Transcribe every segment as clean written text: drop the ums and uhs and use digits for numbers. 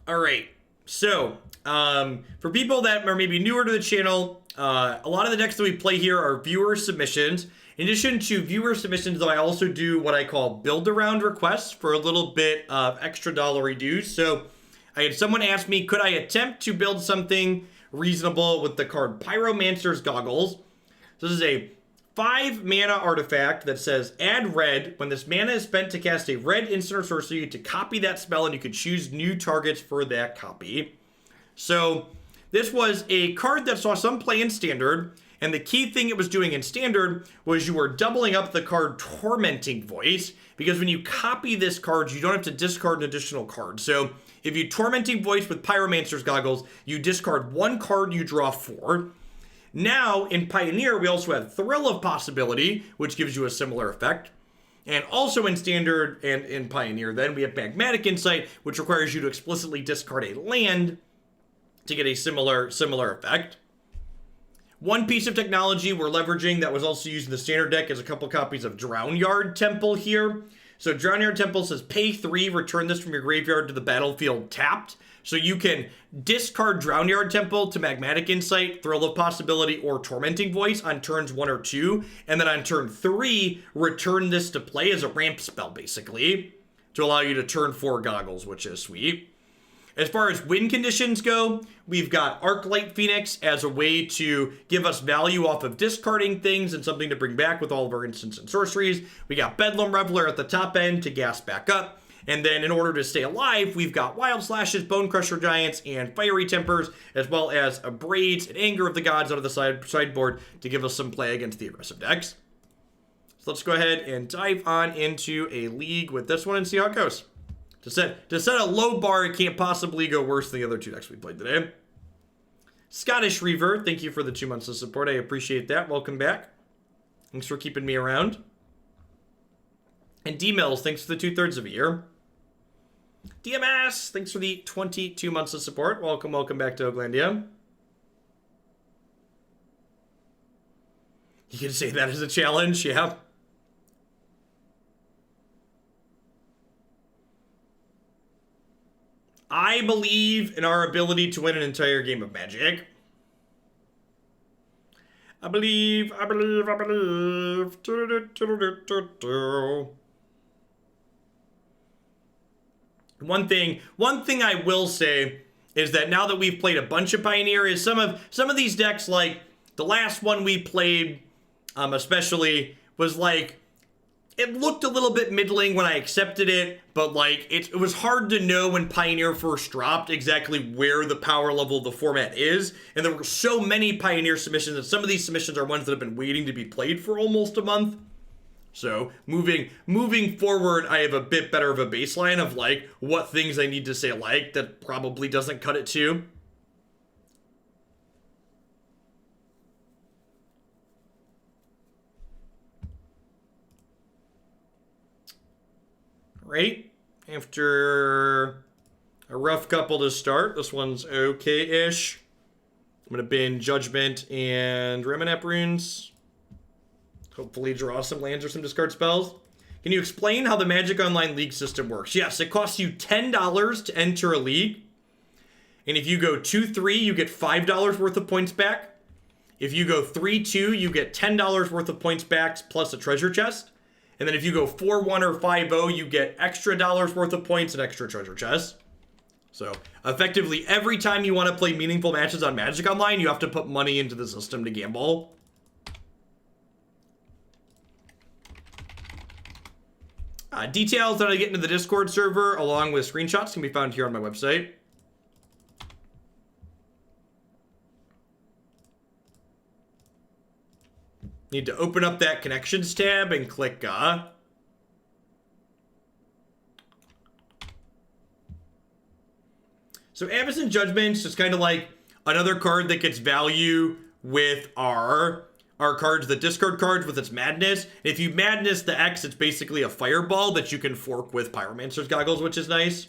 All right. So, for people that are maybe newer to the channel, a lot of the decks that we play here are viewer submissions. In addition to viewer submissions, though, I also do what I call build-around requests for a little bit of extra dollary dues. So, I had someone ask me, could I attempt to build something reasonable with the card Pyromancer's Goggles? So, this is a 5 mana artifact that says add red. When this mana is spent to cast a red instant or sorcery, to copy that spell, and you can choose new targets for that copy. So this was a card that saw some play in Standard, and the key thing it was doing in Standard was you were doubling up the card Tormenting Voice, because when you copy this card, you don't have to discard an additional card. So if you Tormenting Voice with Pyromancer's Goggles, you discard 1 card, you draw 4. Now, in Pioneer, we also have Thrill of Possibility, which gives you a similar effect. And also in Standard and in Pioneer, then we have Magmatic Insight, which requires you to explicitly discard a land to get a similar effect. One piece of technology we're leveraging that was also used in the Standard deck is a couple copies of Drownyard Temple here. So Drownyard Temple says pay 3, return this from your graveyard to the battlefield tapped. So you can discard Drownyard Temple to Magmatic Insight, Thrill of Possibility, or Tormenting Voice on turns 1 or 2. And then on turn 3, return this to play as a ramp spell, basically, to allow you to turn 4 Goggles, which is sweet. As far as win conditions go, we've got Arclight Phoenix as a way to give us value off of discarding things and something to bring back with all of our instants and sorceries. We got Bedlam Reveler at the top end to gas back up. And then in order to stay alive, we've got Wild Slashes, Bonecrusher Giants, and Fiery Tempers, as well as Abrades and Anger of the Gods out of the sideboard to give us some play against the aggressive decks. So let's go ahead and dive on into a league with this one and see how it goes. To set a low bar, it can't possibly go worse than the other 2 decks we played today. Scottish Reaver, thank you for the 2 months of support. I appreciate that. Welcome back. Thanks for keeping me around. And D-Mills, thanks for the 2/3 of a year. DMS, thanks for the 22 months of support. Welcome back to Oaklandia. You can say that as a challenge, yeah. I believe in our ability to win an entire game of Magic. I believe. One thing I will say is that now that we've played a bunch of Pioneer, is some of these decks, like the last one we played, especially, was like, it looked a little bit middling when I accepted it, but like it was hard to know when Pioneer first dropped exactly where the power level of the format is, and there were so many Pioneer submissions, and some of these submissions are ones that have been waiting to be played for almost a month. So moving forward, I have a bit better of a baseline of like what things I need to say like that probably doesn't cut it too. Right, after a rough couple to start, this one's okay-ish. I'm gonna bin Judgment and Ramunap Ruins. Hopefully draw some lands or some discard spells. Can you explain how the Magic Online League system works? Yes, it costs you $10 to enter a league. And if you go 2-3, you get $5 worth of points back. If you go 3-2, you get $10 worth of points back plus a treasure chest. And then if you go 4-1 or 5-0, you get extra dollars worth of points and extra treasure chests. So effectively, every time you want to play meaningful matches on Magic Online, you have to put money into the system to gamble. Details that I get into the Discord server, along with screenshots, can be found here on my website. Need to open up that Connections tab and click So Avacyn Judgment's just kind of like another card that gets value with our cards that discard cards with its madness. If you madness the X, it's basically a fireball that you can fork with Pyromancer's Goggles, which is nice.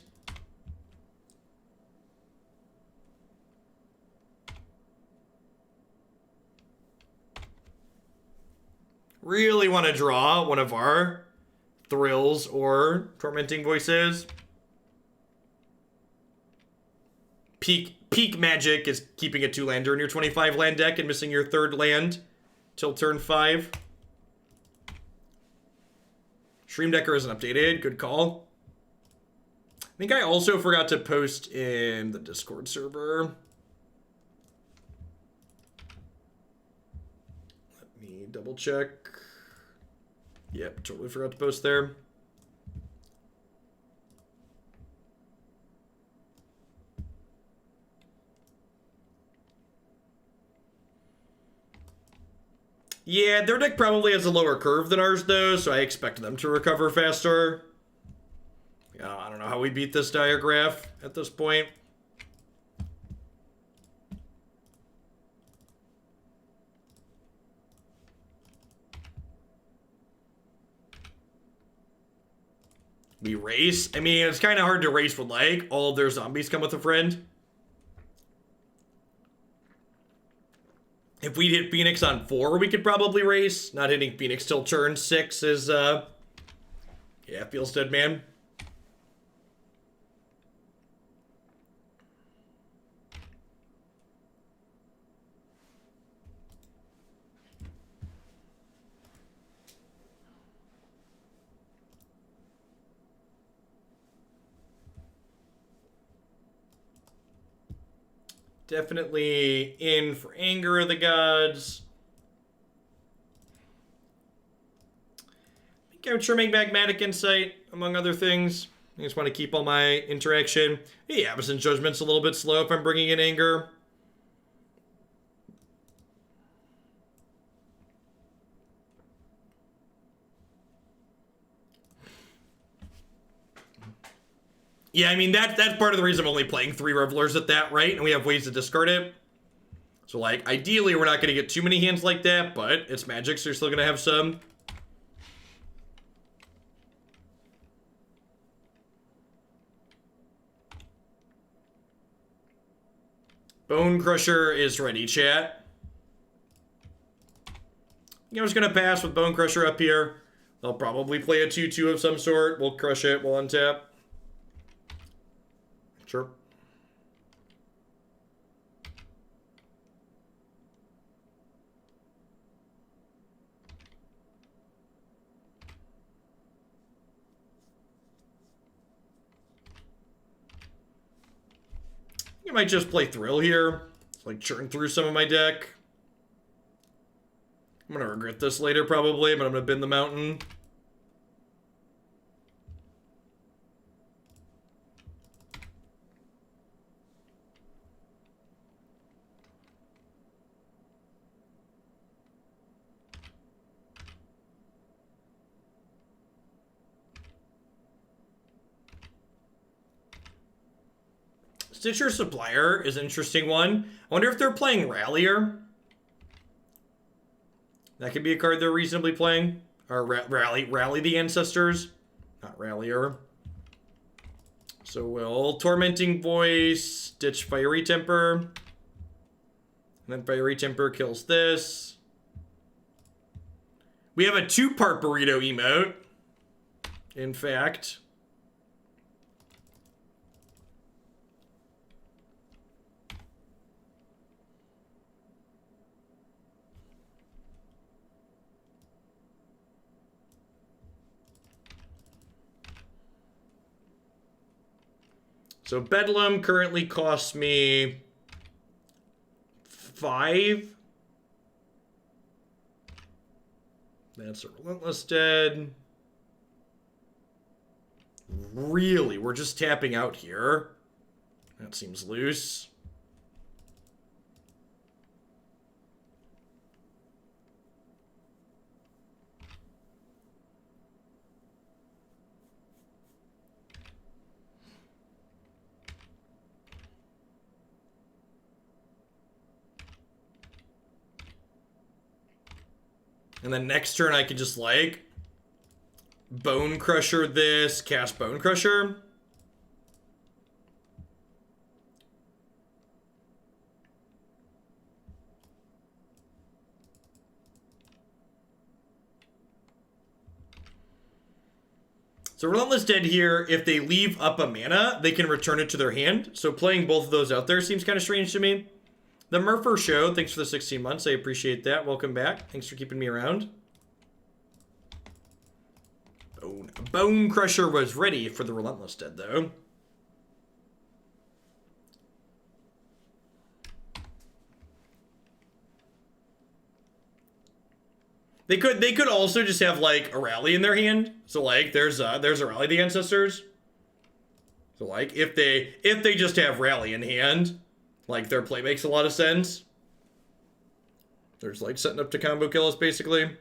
Really want to draw one of our Thrills or Tormenting Voices. peak magic is keeping a 2-lander in your 25 land deck and missing your 3rd land till turn 5. Stream Decker isn't updated. Good call. I think I also forgot to post in the Discord server. Let me double check. Yep, totally forgot to post there. Yeah, their deck probably has a lower curve than ours, though, so I expect them to recover faster. I don't know how we beat this diagraph at this point. We race? I mean, it's kind of hard to race when, like, all of their zombies come with a friend. If we hit Phoenix on 4, we could probably race. Not hitting Phoenix till turn 6 is, yeah, feels dead, man. Definitely in for Anger of the Gods. I think I'm trimming Magmatic Insight, among other things. I just want to keep all my interaction. Yeah, Avacyn Judgment's a little bit slow if I'm bringing in Anger. Yeah, I mean, that's part of the reason I'm only playing 3 Revelers at that, right? And we have ways to discard it. So, like, ideally, we're not going to get too many hands like that, but it's Magic, so you're still going to have some. Bonecrusher is ready, chat. I'm just going to pass with Bonecrusher up here. They'll probably play a 2-2 of some sort. We'll crush it. We'll untap. Sure. I might just play Thrill here. Like, churn through some of my deck. I'm gonna regret this later, probably, but I'm gonna bin the mountain. Stitcher Supplier is an interesting one. I wonder if they're playing Rallier. That could be a card they're reasonably playing. Or Rally the Ancestors. Not Rallier. So we'll Tormenting Voice, ditch Fiery Temper. And then Fiery Temper kills this. We have a 2-part burrito emote. In fact. So Bedlam currently costs me 5. That's a Relentless Dead. Really? We're just tapping out here? That seems loose. And then next turn I can just, like, Bonecrusher this, cast Bonecrusher. So Relentless Dead here, if they leave up a mana, they can return it to their hand. So playing both of those out there seems kind of strange to me. The Murpher Show, thanks for the 16 months. I appreciate that. Welcome back. Thanks for keeping me around. Bonecrusher was ready for the Relentless Dead, though. They could also just have like a rally in their hand. So like there's a rally of the ancestors. So like if they just have rally in hand, like their play makes a lot of sense. They're just like setting up to combo kill us basically.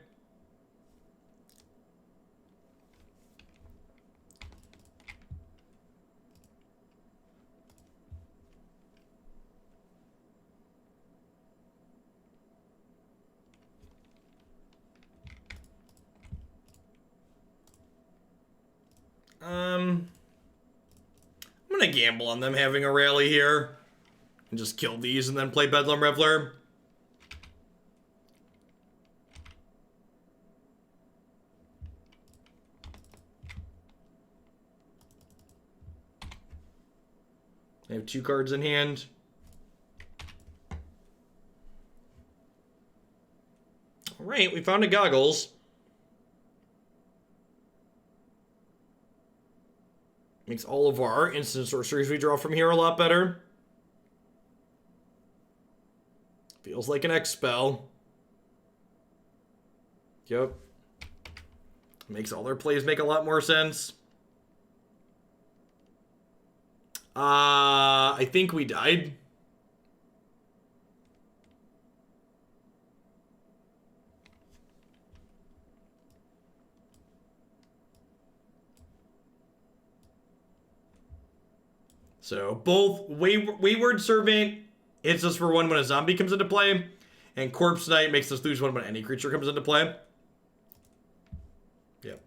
I'm gonna gamble on them having a rally here. And just kill these and then play Bedlam Reveler. I have 2 cards in hand. Alright, we found a Goggles. Makes all of our instant sorceries we draw from here a lot better. Feels like an X spell. Yep. Makes all their plays make a lot more sense. I think we died. So both Wayward Servant hits us for 1 when a zombie comes into play, and Corpse Knight makes us lose 1 when any creature comes into play. Yep.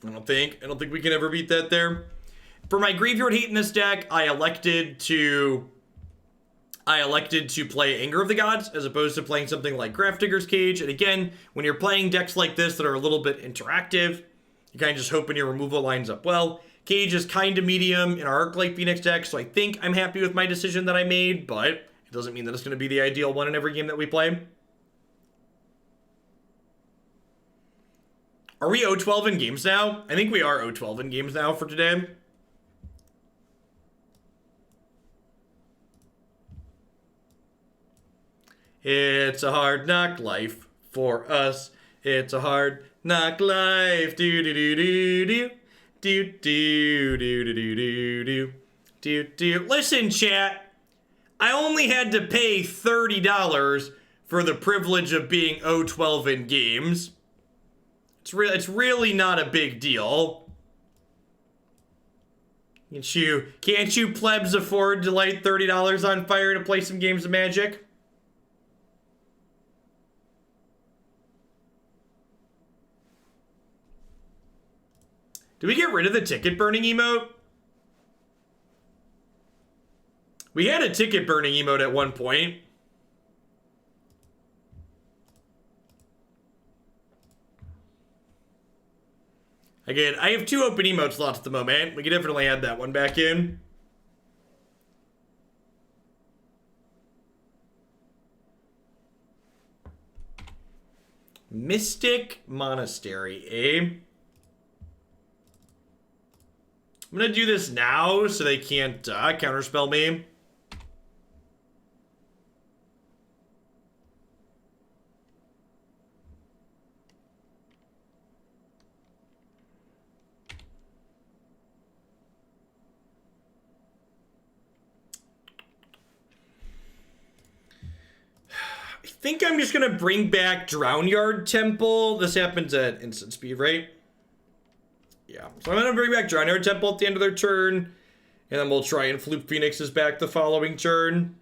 I don't think we can ever beat that there. For my Graveyard Hate in this deck, I elected to play Anger of the Gods as opposed to playing something like Grafdigger's Cage. And again, when you're playing decks like this that are a little bit interactive, you kind of just hoping your removal lines up well. Cage is kind of medium in our Arclight Phoenix deck, so I think I'm happy with my decision that I made, but it doesn't mean that it's going to be the ideal one in every game that we play. Are we 0-12 in games now? I think we are 0-12 in games now for today. It's a hard knock life for us. It's a hard knock life. Do do do do do. Do do do do do do do do. Listen, chat. I only had to pay $30 for the privilege of being 0-12 in games. It's really not a big deal. Can't you plebs afford to light $30 on fire to play some games of Magic? Did we get rid of the ticket burning emote? We had a ticket burning emote at one point. Again, I have 2 open emote slots at the moment. We can definitely add that one back in. Mystic Monastery, eh? I'm gonna do this now so they can't counterspell me. I think I'm just gonna bring back Drownyard Temple. This happens at instant speed, right? Yeah, so I'm gonna bring back Drownyard Temple at the end of their turn, and then we'll try and flip Phoenixes back the following turn.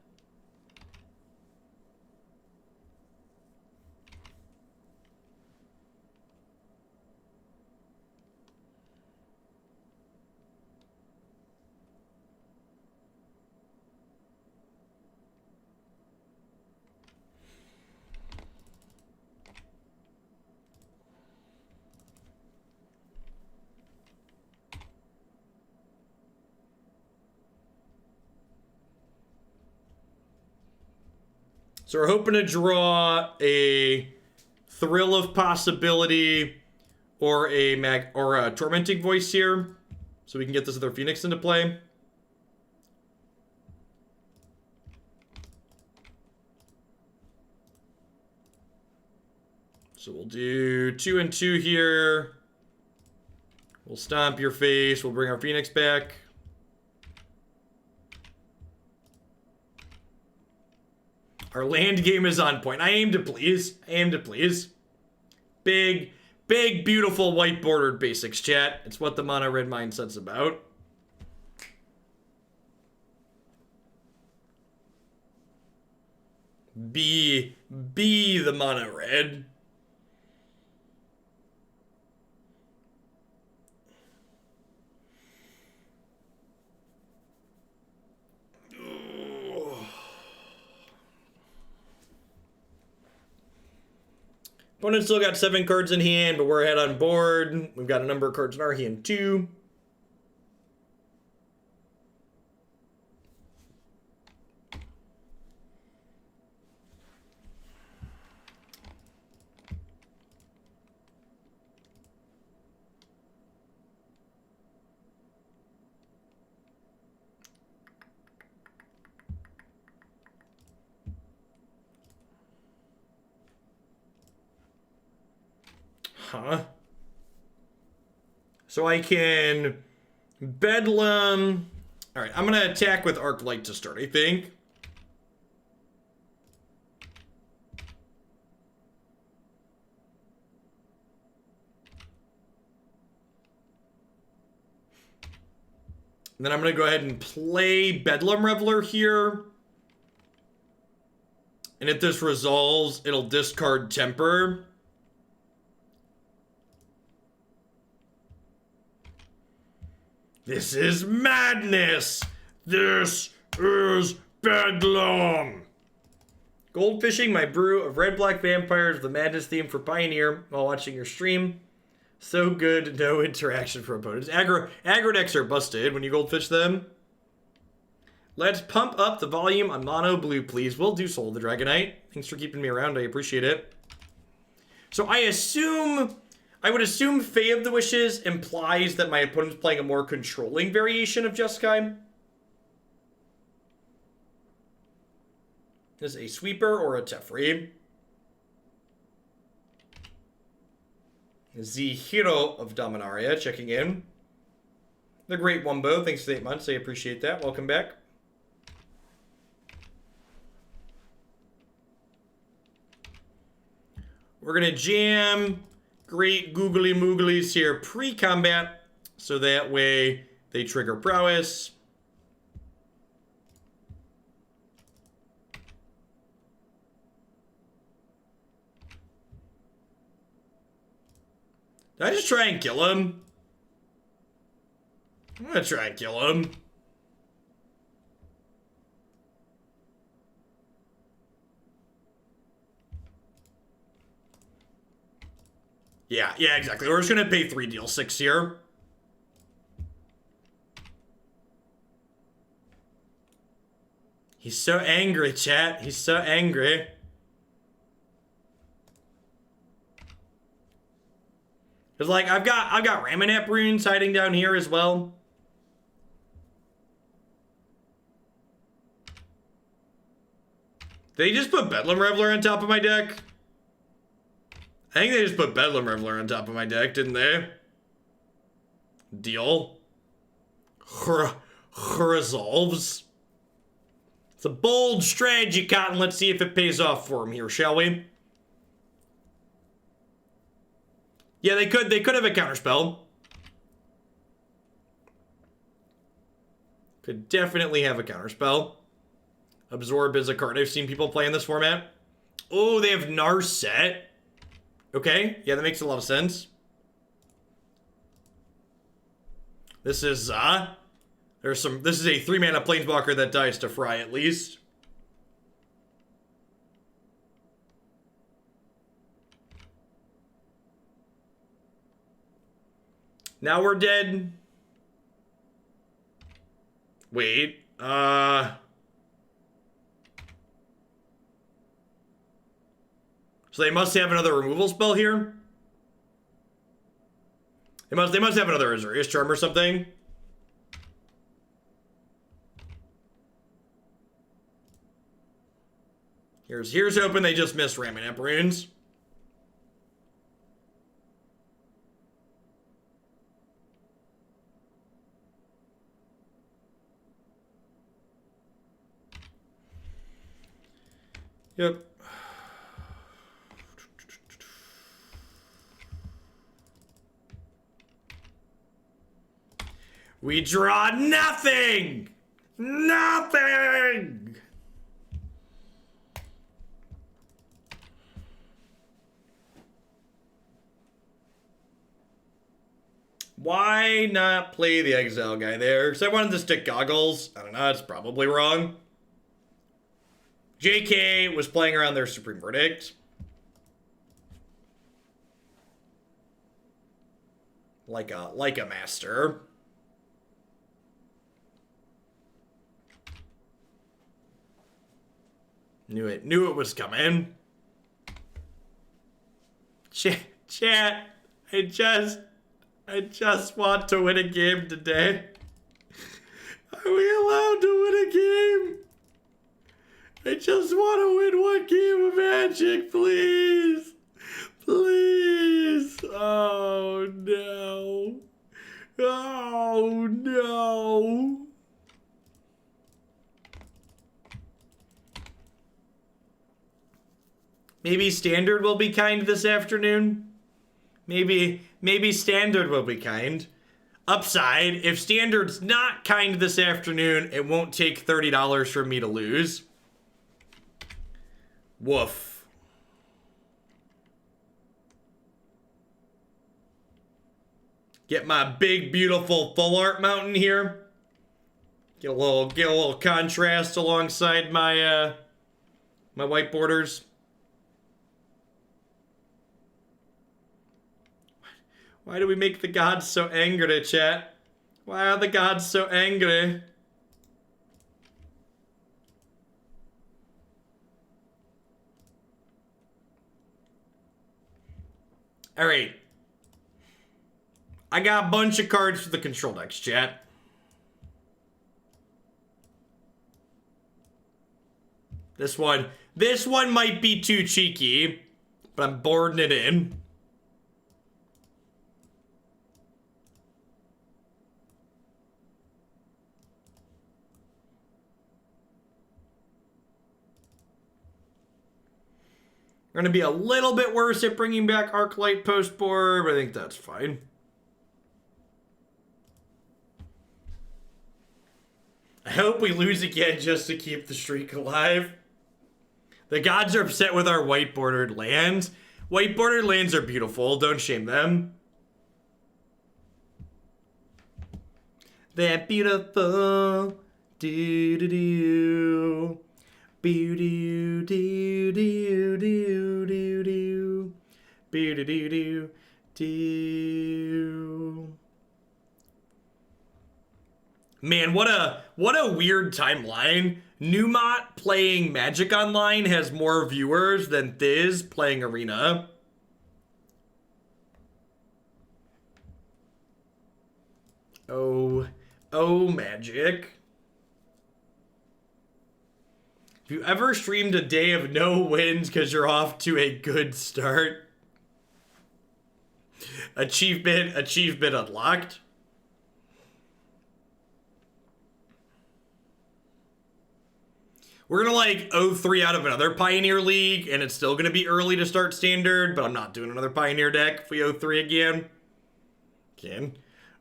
So we're hoping to draw a Thrill of Possibility or a Tormenting Voice here, so we can get this other Phoenix into play. So we'll do 2 and 2 here. We'll stomp your face. We'll bring our Phoenix back. Our land game is on point. I aim to please. I aim to please. Big, big, beautiful white bordered basics, chat. It's what the mono red mindset's about. Be the mono red. Opponent still got 7 cards in hand, but we're ahead on board. We've got a number of cards in our hand, too. Huh? So I can Bedlam. All right, I'm going to attack with Arclight to start, I think. And then I'm going to go ahead and play Bedlam Reveler here. And if this resolves, it'll discard Temper. This is madness! This is Bedlam! Goldfishing my brew of red-black vampires with the madness theme for Pioneer while watching your stream. So good, no interaction for opponents. Aggro decks are busted when you goldfish them. Let's pump up the volume on mono blue, please. We'll do Soul of the Dragonite. Thanks for keeping me around, I appreciate it. So I would assume Fae of the Wishes implies that my opponent's playing a more controlling variation of Jeskai. Is a Sweeper or a Teferi. The Hero of Dominaria checking in. The Great Wumbo, thanks for the 8 months. I appreciate that. Welcome back. We're going to jam Great Googly Mooglies here pre-combat, so that way they trigger prowess. Did I just try and kill him? I'm gonna try and kill him. Yeah, exactly. We're just gonna pay 3 deal 6 here. He's so angry, chat. He's so angry. Cause like I've got Ramunap Ruins hiding down here as well. They just put Bedlam Reveler on top of my deck. I think they just put Bedlam Reveler on top of my deck, didn't they? Deal. Resolves. It's a bold strategy, Cotton. Let's see if it pays off for him here, shall we? Yeah, they could have a counterspell. Could definitely have a counterspell. Absorb is a card I've seen people play in this format. Oh, they have Narset. Okay, yeah, that makes a lot of sense. This is this is a 3-mana planeswalker that dies to Fry at least. Now we're dead. Wait, So they must have another removal spell here. They must have another Azorius Charm or something. Here's hoping they just missed Ramunap Ruins. Yep. We draw nothing! Nothing! Why not play the Exile guy there? Because I wanted to stick Goggles. I don't know, it's probably wrong. JK was playing around their Supreme Verdict. Like a master. Knew it was coming. Chat, I just want to win a game today. Are we allowed to win a game? I just want to win one game of Magic, please. Please. Oh, no. Oh, no. Maybe Standard will be kind this afternoon. Maybe Standard will be kind. Upside, if Standard's not kind this afternoon, it won't take $30 for me to lose. Woof. Get my big, beautiful full art mountain here. Get a little contrast alongside my my white borders. Why do we make the gods so angry, chat? Why are the gods so angry? Alright. I got a bunch of cards for the control decks, chat. This one might be too cheeky, but I'm boarding it in. We're going to be a little bit worse at bringing back Arclight post-board, but I think that's fine. I hope we lose again just to keep the streak alive. The gods are upset with our white-bordered lands. White-bordered lands are beautiful. Don't shame them. They're beautiful. Do-do-do. Boo-doo, doo, doo, doo, doo, doo. Boo-doo-doo, doo. Man, what a weird timeline. Numot playing Magic Online has more viewers than Thiz playing Arena. Oh, Magic. If you ever streamed a day of no wins because you're off to a good start, achievement unlocked. We're gonna like 0-3 out of another Pioneer League, and it's still gonna be early to start Standard, but I'm not doing another Pioneer deck if we 0-3 again. Can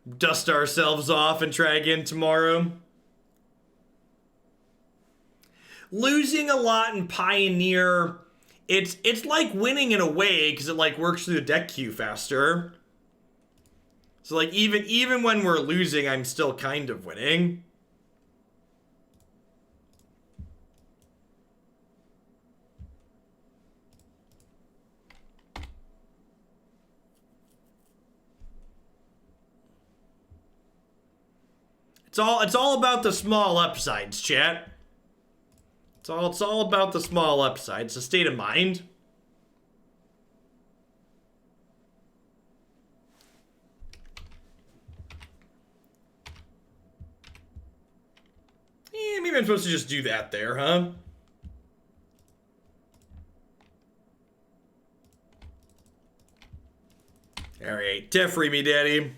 dust ourselves off and try again tomorrow. Losing a lot in Pioneer, it's like winning in a way, because it like works through the deck queue faster. So like even when we're losing, I'm still kind of winning. It's all about the small upsides, chat. It's all about the small upsides. It's a state of mind. maybe I'm supposed to just do that there, huh? Alright, Teferi me, daddy.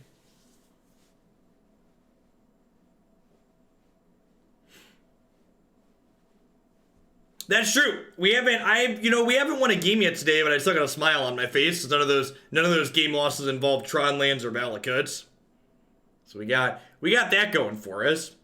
That's true. We haven't won a game yet today, but I still got a smile on my face because none of those game losses involved Tron lands or Valakuts. So we got that going for us.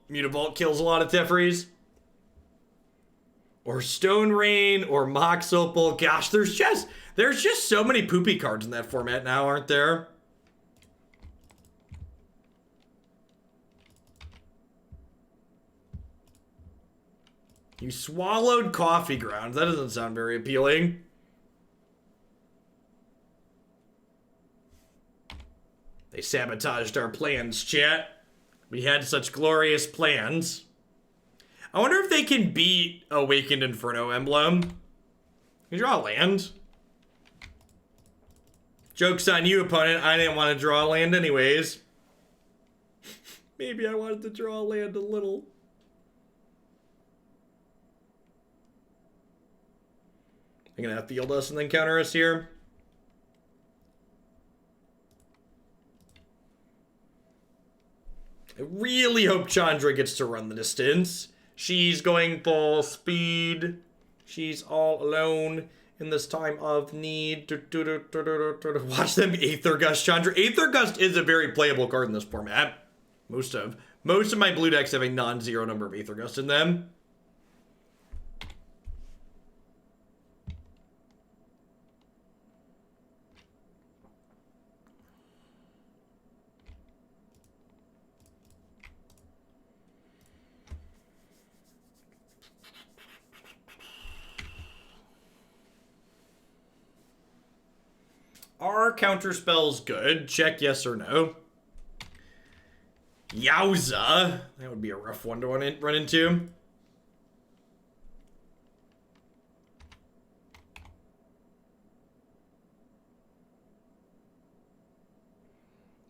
Mutavault kills a lot of Teferis. Or Stone Rain, or Mox Opal. Gosh, there's just so many poopy cards in that format now, aren't there? You swallowed coffee grounds. That doesn't sound very appealing. They sabotaged our plans, chat. We had such glorious plans. I wonder if they can beat Awakened Inferno Emblem. Can you draw a land? Joke's on you, opponent. I didn't want to draw a land anyways. Maybe I wanted to draw a land a little. They're gonna field us and then counter us here. I really hope Chandra gets to run the distance. She's going full speed. She's all alone in this time of need. Watch them Aether Gust Chandra. Aether Gust is a very playable card in this format. Most of my blue decks have a non-zero number of Aether Gust in them. Are counter spells good? Check yes or no. Yowza. That would be a rough one to run into.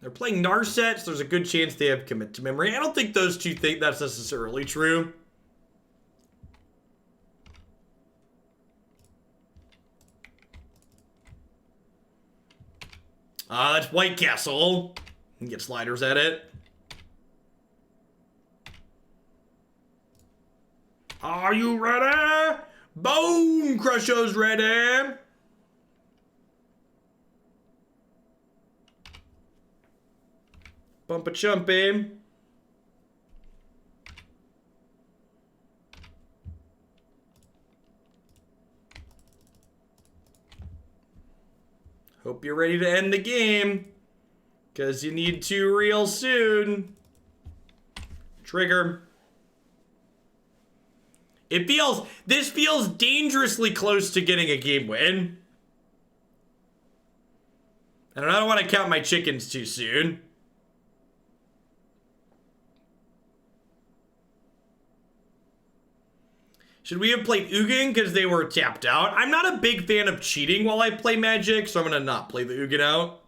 They're playing Narset, so there's a good chance they have Commit to Memory. I don't think those two think that's necessarily true. That's White Castle. You can get sliders at it. Are you ready? Bonecrusher's ready. Bump a chumpy. Hope you're ready to end the game, because you need to real soon. Trigger. This feels dangerously close to getting a game win. And I don't want to count my chickens too soon. Should we have played Ugin because they were tapped out? I'm not a big fan of cheating while I play Magic, so I'm going to not play the Ugin out.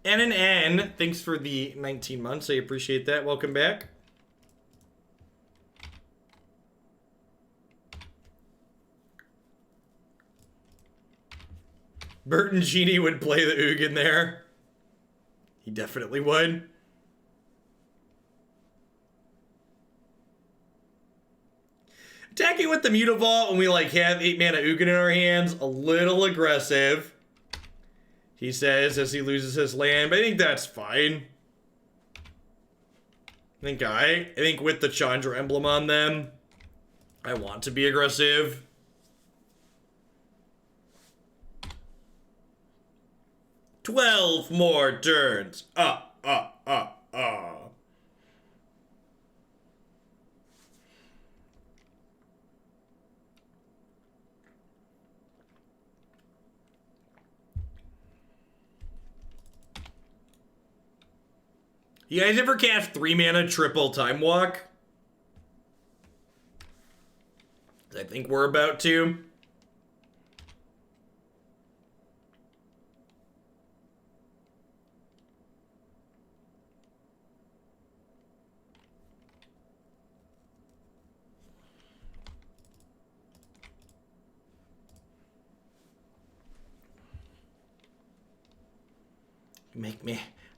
N, thanks for the 19 months. I appreciate that. Welcome back. Burton Genie would play the Ugin there. He definitely would. Attacking with the Mutavault when we have 8 mana Ugin in our hands, a little aggressive. He says as he loses his land, but I think that's fine. I think with the Chandra emblem on them, I want to be aggressive. "12 more turns. You guys ever cast 3 mana triple Time Walk? I think we're about to.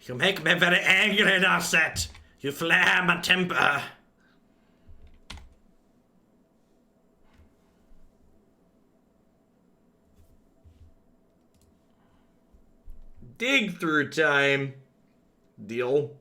You make me very angry, Dorset. You flare my temper. Dig through time. Deal.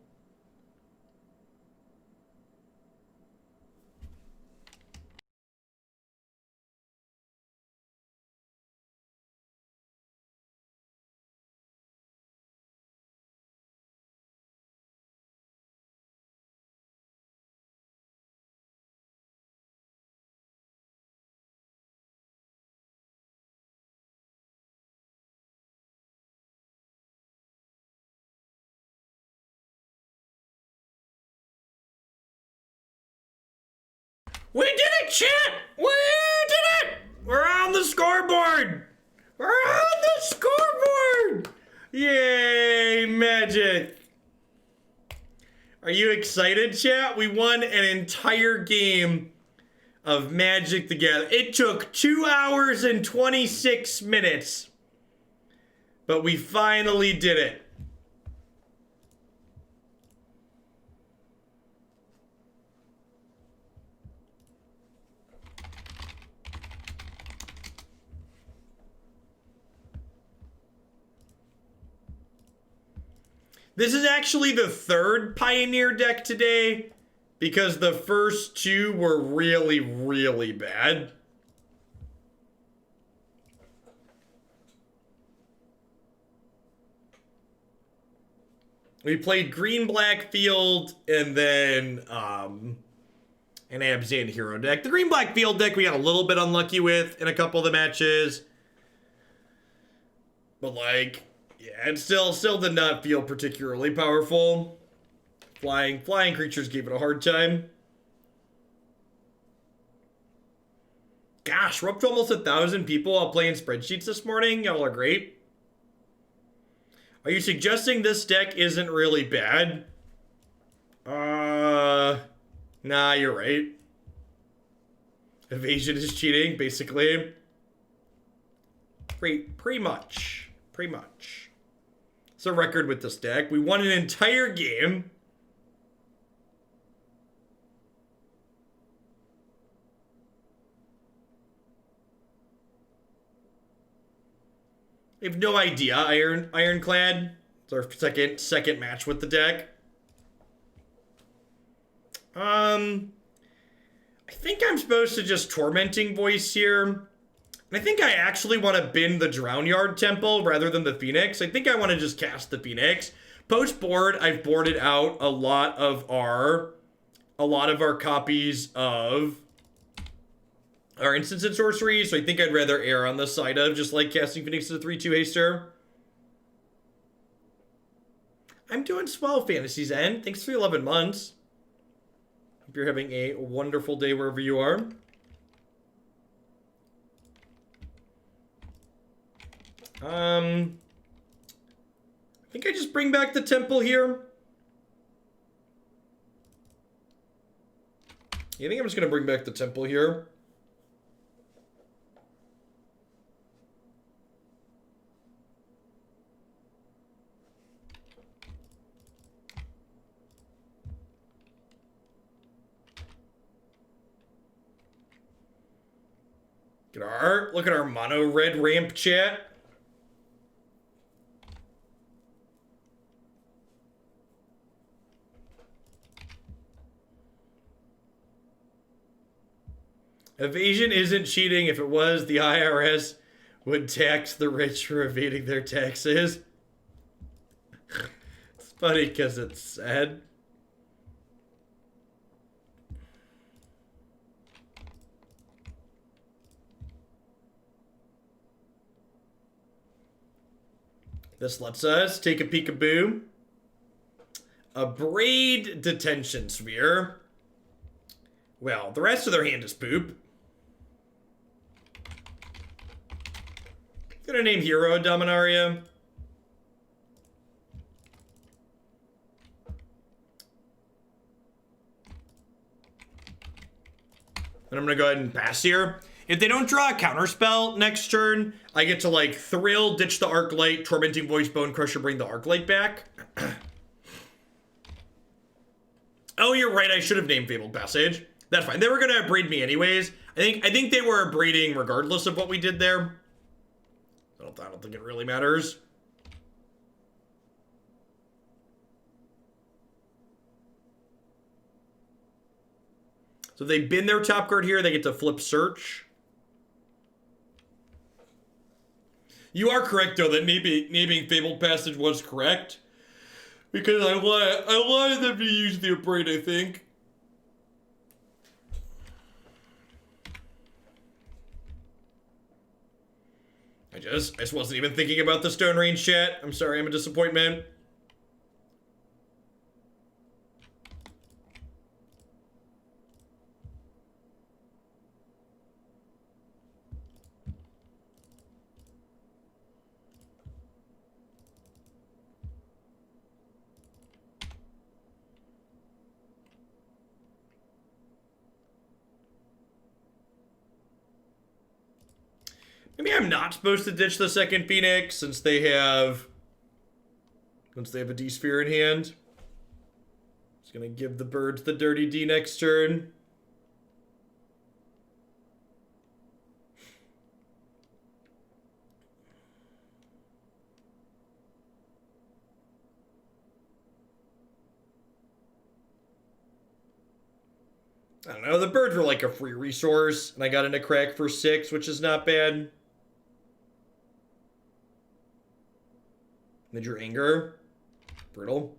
We did it, chat! We did it! We're on the scoreboard! We're on the scoreboard! Yay, magic! Are you excited, chat? We won an entire game of Magic together. It took 2 hours and 26 minutes. But we finally did it. This is actually the third Pioneer deck today, because the first two were really, really bad. We played Green-Black Field and then an Avacyn hero deck. The Green-Black Field deck we got a little bit unlucky with in a couple of the matches. But like, yeah, it still did not feel particularly powerful. Flying creatures gave it a hard time. Gosh, we're up to almost 1,000 people all playing spreadsheets this morning. Y'all are great. Are you suggesting this deck isn't really bad? Nah, you're right. Evasion is cheating, basically. Pretty much. It's a record with this deck. We won an entire game. I have no idea. Ironclad. It's our second match with the deck. I think I'm supposed to just Tormenting Voice here. And I think I actually want to bin the Drownyard Temple rather than the Phoenix. I think I want to just cast the Phoenix. Post board, I've boarded out a lot of our copies of our instants and sorceries, so I think I'd rather err on the side of just like casting Phoenix as a 3/2 haster. I'm doing swell, Fantasy's End. Thanks for the 11 months. Hope you're having a wonderful day wherever you are. I think I just bring back the temple here. I think I'm just gonna bring back the temple here. Look at our mono red ramp, chat. Evasion isn't cheating. If it was, the IRS would tax the rich for evading their taxes. It's funny because it's sad. This lets us take a peekaboo Abrade Detention Sphere. Well, the rest of their hand is poop. Gonna name Hero Dominaria. And I'm gonna go ahead and pass here. If they don't draw a counterspell next turn, I get to like Thrill, ditch the Arclight, Tormenting Voice, Bonecrusher, bring the Arclight back. Oh, you're right. I should have named Fabled Passage. That's fine. They were gonna abrade me anyways. I think they were abrading regardless of what we did there. I don't think it really matters. So if they bin their top card here, they get to flip Search. You are correct, though, that naming Fabled Passage was correct. Because I wanted them to use the Abrade, I think. I just wasn't even thinking about the Stone Range chat. I'm sorry, I'm a disappointment. Maybe I'm not supposed to ditch the second Phoenix since they have a D-Sphere in hand. Just gonna give the birds the dirty D next turn. I don't know, the birds were like a free resource, and I got into crack for 6, which is not bad. Major Anger. Brutal.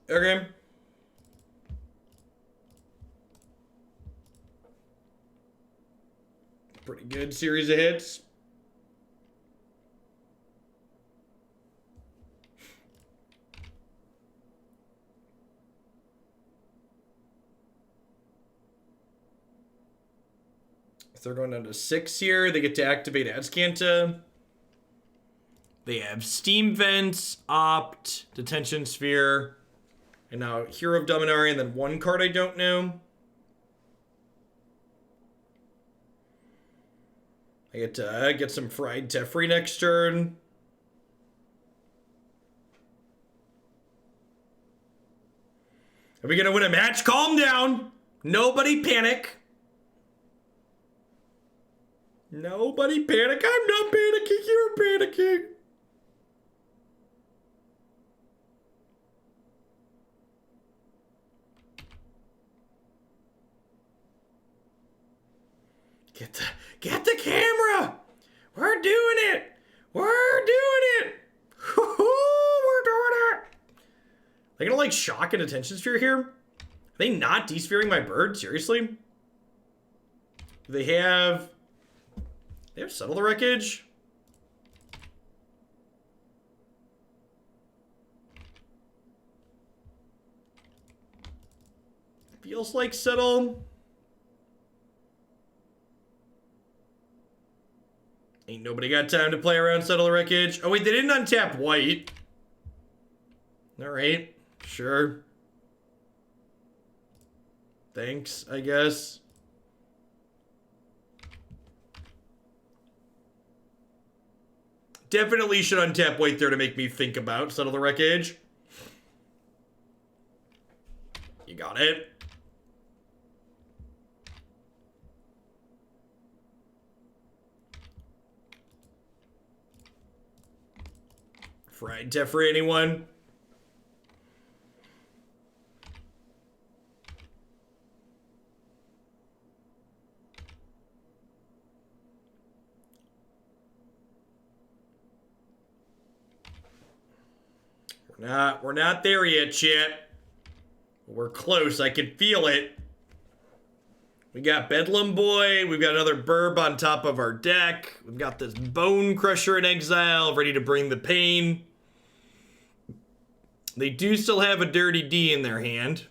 Okay. Pretty good series of hits. If they're going down to 6 here, they get to activate Azcanta. They have Steam Vents, Opt, Detention Sphere, and now Hero of Dominaria, and then one card I don't know. I get to get some Fried Teferi next turn. Are we gonna win a match? Calm down. Nobody panic. Nobody panic. I'm not panicking. You're panicking. Get the camera. We're doing it. We're doing it. We're doing it. They're gonna like shock and attention sphere here. Are they not de-sphering my bird? Seriously? They have Settle the Wreckage. Feels like Settle. Ain't nobody got time to play around Settle the Wreckage. Oh wait, they didn't untap white. Alright, sure. Thanks, I guess. Definitely should untap white there to make me think about Settle the Wreckage. You got it. Fried Teferi, anyone? We're not there yet, chat. We're close. I can feel it. We got Bedlam Boy. We've got another Burb on top of our deck. We've got this Bonecrusher in exile, ready to bring the pain. They do still have a Dirty D in their hand.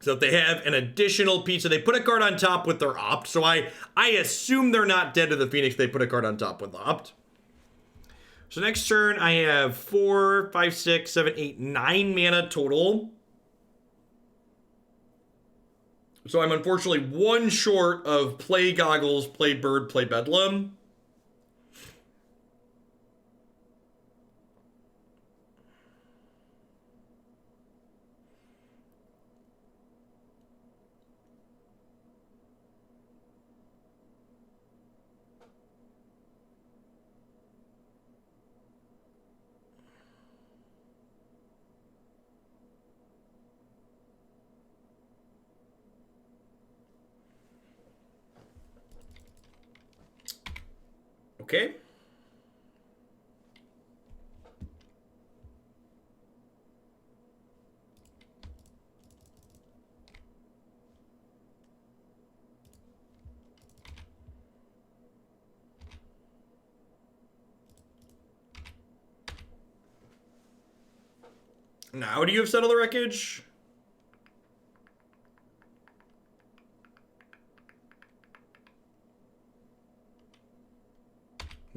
So if they have an additional piece, so they put a card on top with their Opt. So I assume they're not dead to the Phoenix. They put a card on top with Opt. So next turn, I have 4, 5, 6, 7, 8, 9 mana total. So I'm unfortunately one short of play Goggles, play Bird, play Bedlam. Okay. Now do you have Settle the Wreckage?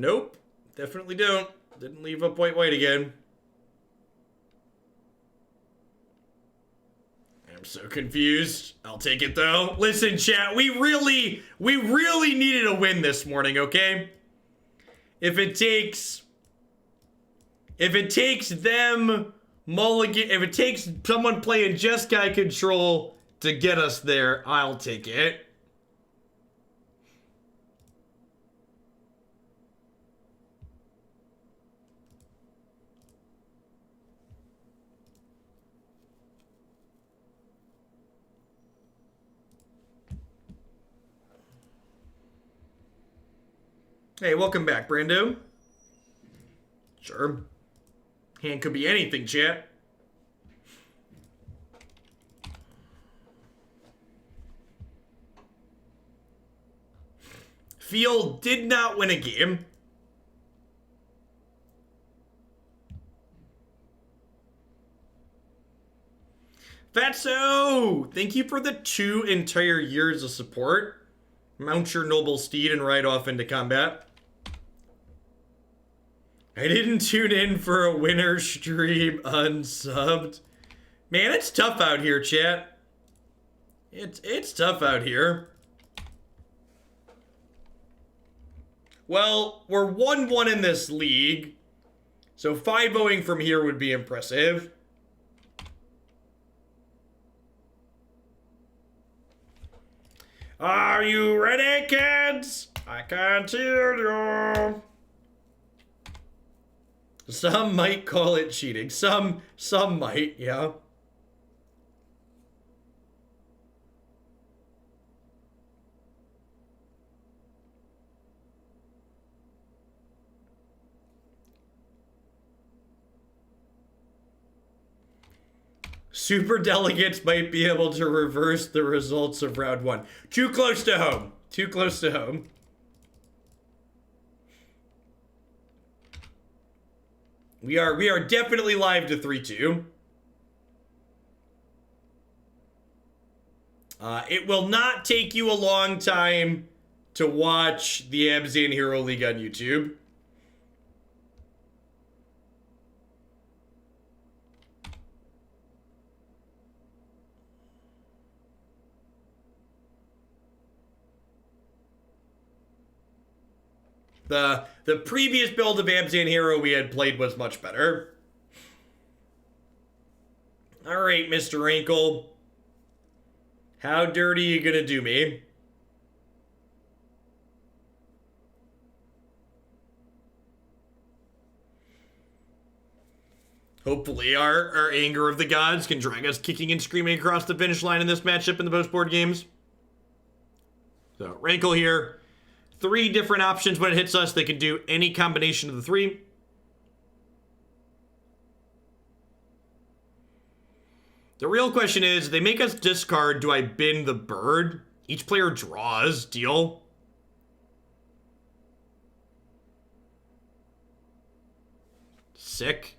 Nope. Definitely don't. Didn't leave up white again. I'm so confused. I'll take it though. Listen, chat, we really needed a win this morning, okay? If it takes them mulligan, if it takes someone playing Jeskai control to get us there, I'll take it. Hey, welcome back, Brando. Sure. Hand could be anything, chat. Field did not win a game. Fatso! Thank you for the 2 entire years of support. Mount your noble steed and ride off into combat. I didn't tune in for a winter stream unsubbed. Man, it's tough out here, chat. It's tough out here. Well, we're 1-1 in this league. So 5-0ing from here would be impressive. Are you ready, kids? I can't hear you. Some might call it cheating. Some might, yeah. Super delegates might be able to reverse the results of round 1. Too close to home. Too close to home. We are definitely live to 3-2. It will not take you a long time to watch the Avacyn Hero League on YouTube. The previous build of Avacyn Hero we had played was much better. Alright, Mr. Ankle. How dirty you gonna do me? Hopefully our anger of the gods can drag us kicking and screaming across the finish line in this matchup in the post-board games. So, Rankle here. 3 different options when it hits us. They can do any combination of the 3. The real question is, they make us discard, do I bin the bird? Each player draws, deal. Sick.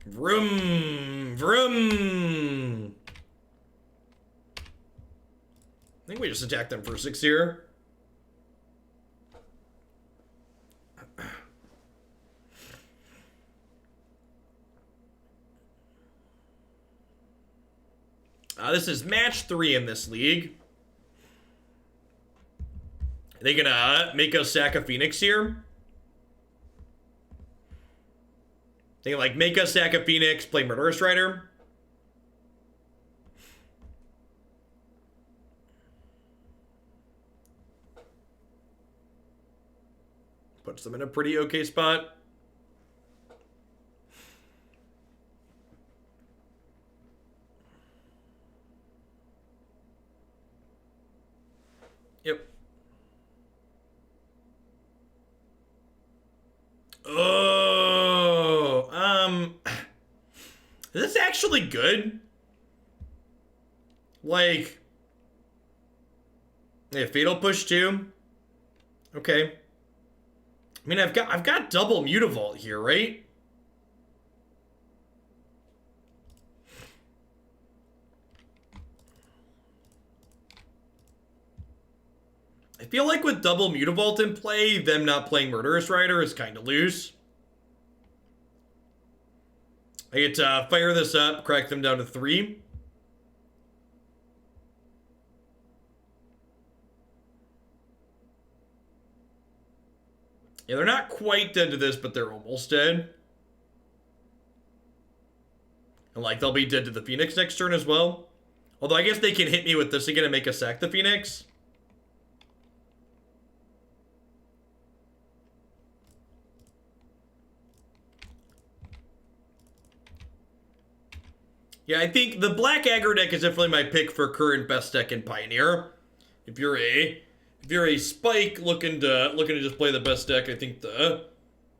Vroom, vroom. I think we just attack them for 6 here. This is match 3 in this league. Are they gonna make us sack a Phoenix here? They like make us sack a Phoenix, play Murderous Rider. Puts them in a pretty okay spot. Yep. Oh, is this actually good? Like, yeah, Fatal Push too. Okay. I mean, I've got double Mutavault here, right? I feel like with double Mutavault in play, them not playing Murderous Rider is kind of loose. I get to fire this up, crack them down to 3. Yeah, they're not quite dead to this, but they're almost dead. And like, they'll be dead to the Phoenix next turn as well. Although I guess they can hit me with this again and make us sack the Phoenix. Yeah, I think the black aggro deck is definitely my pick for current best deck in Pioneer. If you're a spike looking to just play the best deck, I think the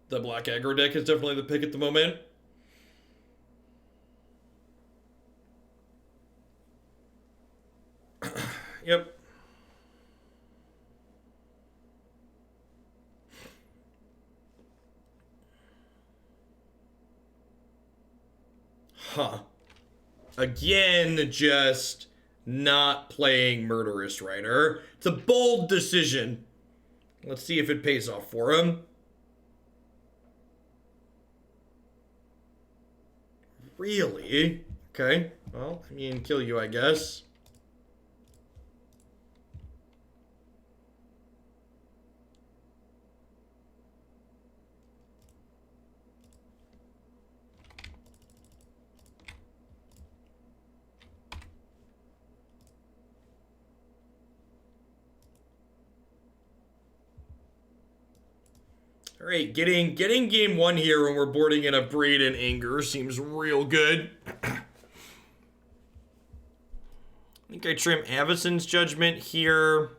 black aggro deck is definitely the pick at the moment. Yep. Huh. Again, just not playing Murderous Rider. It's a bold decision. Let's see if it pays off for him. Really? Okay. Well, I mean, kill you, I guess. All right, getting game 1 here when we're boarding in Abrade and Anger seems real good. I think I trim Avacyn's Judgment here.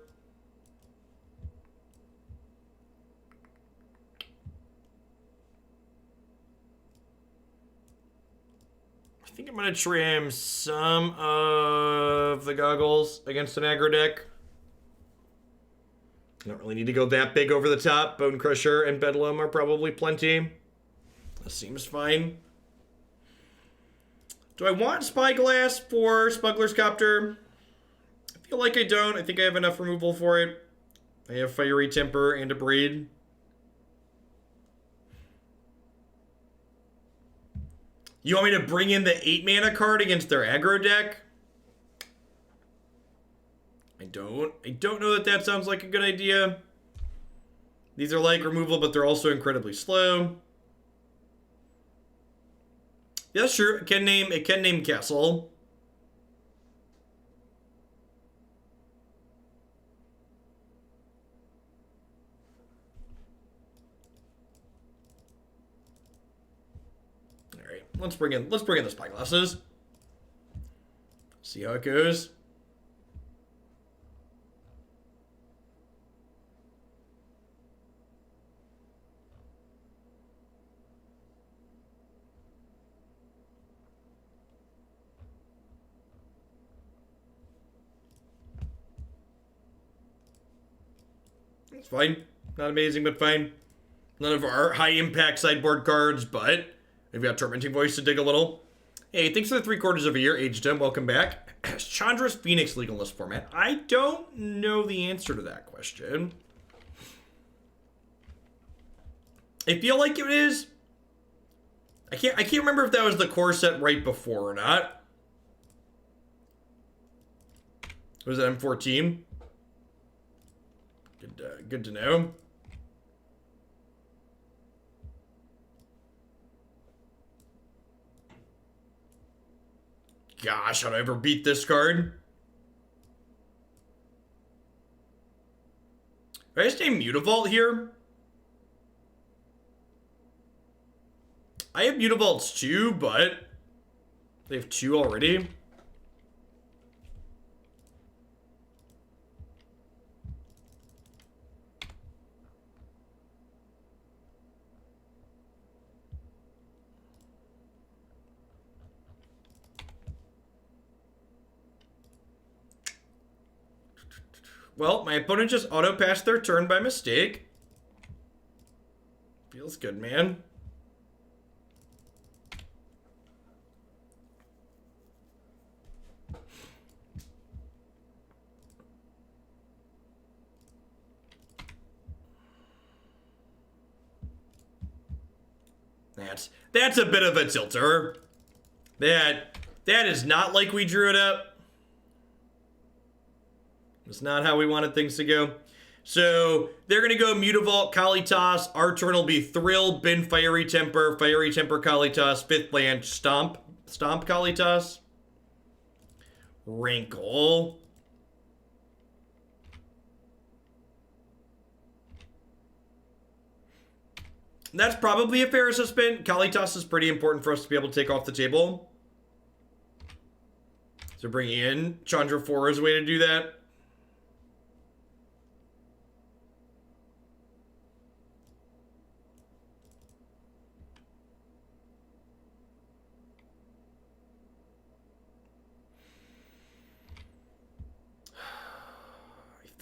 I think I'm going to trim some of the goggles against an aggro deck. I don't really need to go that big over the top. Bonecrusher and Bedlam are probably plenty. That seems fine. Do I want Spyglass for Smuggler's Copter? I feel like I don't. I think I have enough removal for it. I have Fiery Temper and Abrade. You want me to bring in the 8 mana card against their aggro deck? I don't know that sounds like a good idea. These are like removal, but they're also incredibly slow. Yeah, sure. It can name Castle. let's bring in the Spyglasses. See how it goes. It's fine. Not amazing, but fine. None of our high-impact sideboard cards, but we've got Tormenting Voice to dig a little. Hey, thanks for the 3/4 of a year, Agedom. Welcome back. Is Chandra's Phoenix legal in this format? I don't know the answer to that question. I feel like it is. I can't remember if that was the core set right before or not. Was it M14? Good to know. Gosh, how do I ever beat this card? Did I just name Mutavault here? I have Mutavaults too, but they have 2 already. Well, my opponent just auto-passed their turn by mistake. Feels good, man. That's a bit of a tilter. That is not like we drew it up. It's not how we wanted things to go. So they're going to go Mutavault, Kalitas. Our turn will be Thrill, Bin, Fiery Temper, Kalitas, 5th land, Stomp, Kalitas. Wrinkle. That's probably a fair assessment. Kalitas is pretty important for us to be able to take off the table. So bringing in Chandra 4 is a way to do that.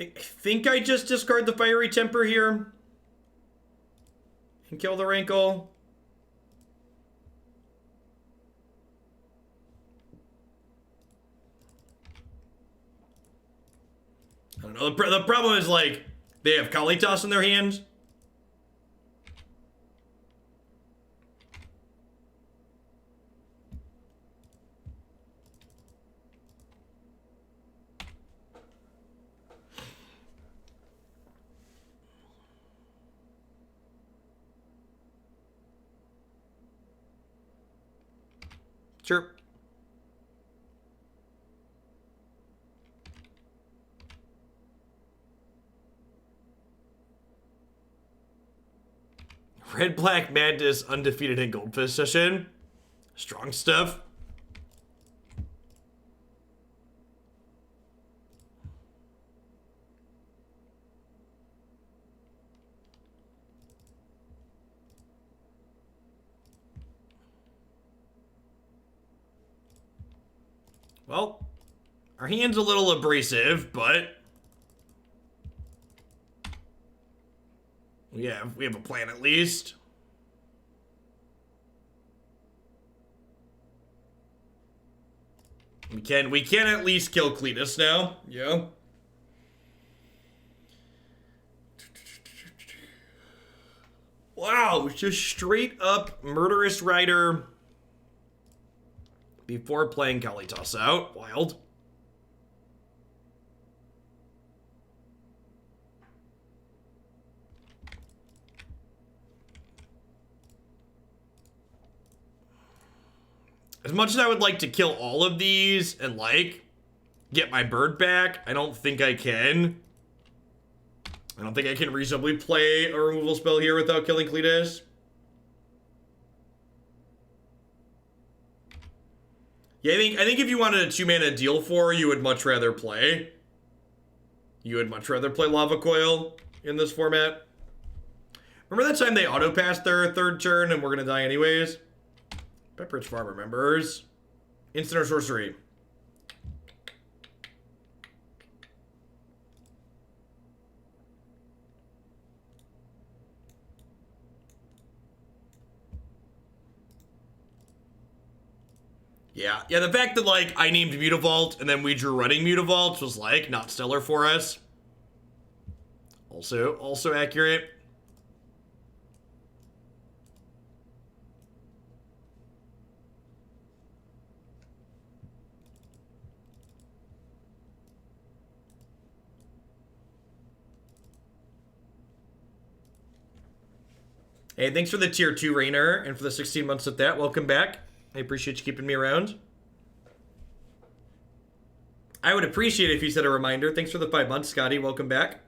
I think I just discard the Fiery Temper here and kill the Wrinkle. I don't know. The problem is, like, they have Kalitas in their hand. Sure. Red Black Madness undefeated in Goldfish session. Strong stuff. Well, our hand's a little abrasive, but we have a plan at least. We can at least kill Cletus now. Yeah. Wow, just straight up Murderous Rider before playing Kalitas out. Wild. As much as I would like to kill all of these and, like, get my bird back, I don't think I can. I don't think I can reasonably play a removal spell here without killing Cletus. Yeah, I think if you wanted a 2-mana deal 4, you would much rather play. You would much rather play Lava Coil in this format. Remember that time they auto-passed their 3rd turn and we're gonna die anyways? Pepperidge Farm remembers. Instant or sorcery. Yeah, the fact that, like, I named Mutavault and then we drew running Mutavault was, like, not stellar for us. Also accurate. Hey, thanks for the tier 2 Rainer and for the 16 months of that. Welcome back. I appreciate you keeping me around. I would appreciate it if you said a reminder. Thanks for the 5 months, Scotty. Welcome back.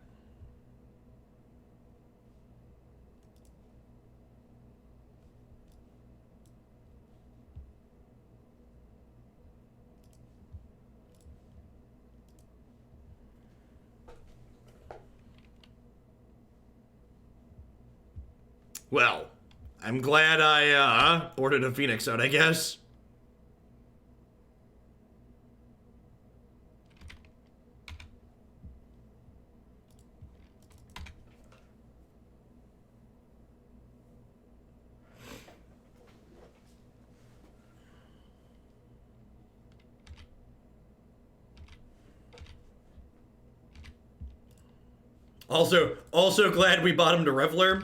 Well, I'm glad I boarded a Phoenix out, I guess. Also glad we bought him to Reveler.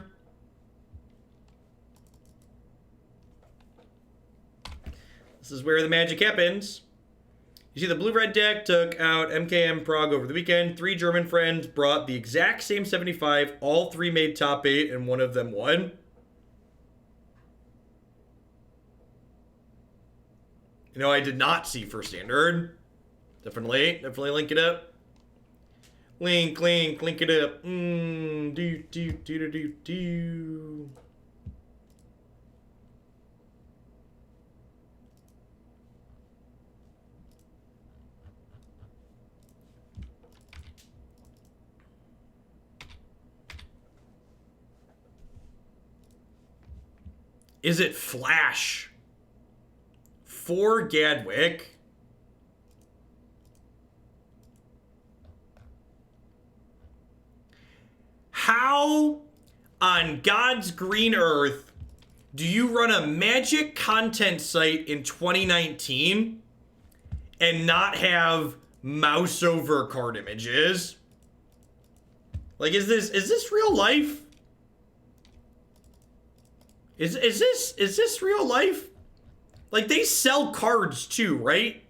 This is where the magic happens. You see, the blue-red deck took out MKM Prague over the weekend. 3 German friends brought the exact same 75. All 3 made top 8, and one of them won. You know, I did not see First Standard. Definitely link it up. Link it up. Do. Is it Flash? 4 Gadwick. How on God's green earth do you run a Magic content site in 2019 and not have mouse over card images? Like, is this real life? Is this real life? Like, they sell cards too, right?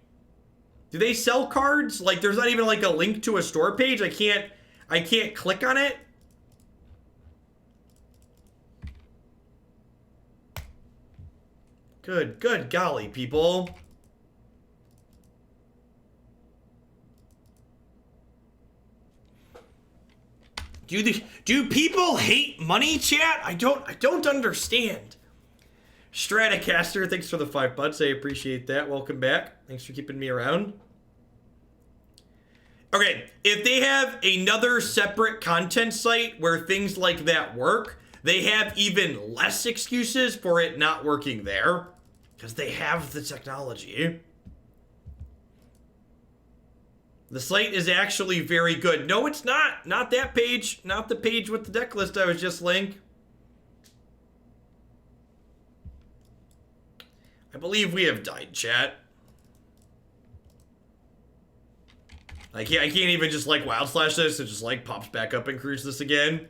Do they sell cards? Like, there's not even like a link to a store page. I can't click on it. Good golly, people. Do people hate money, chat? I don't understand. Stratocaster, thanks for the 5 bucks. I appreciate that. Welcome back. Thanks for keeping me around. Okay, if they have another separate content site where things like that work, they have even less excuses for it not working there. Because they have the technology. The site is actually very good. No, it's not. Not that page. Not the page with the deck list I was just linked. I believe we have died, chat. I can't even just like wild slash this. It just like pops back up and cruise this again.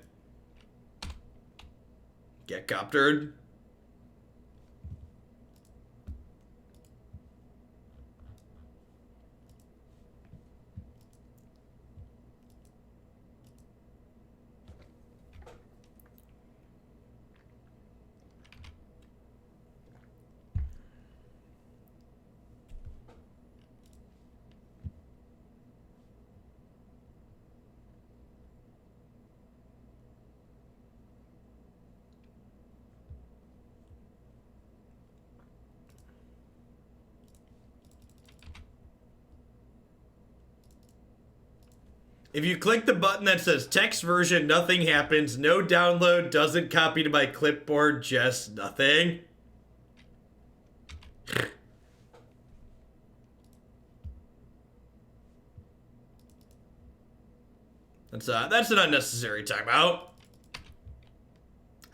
Get coptered. If you click the button that says text version, nothing happens. No download, doesn't copy to my clipboard, just nothing. That's an unnecessary timeout.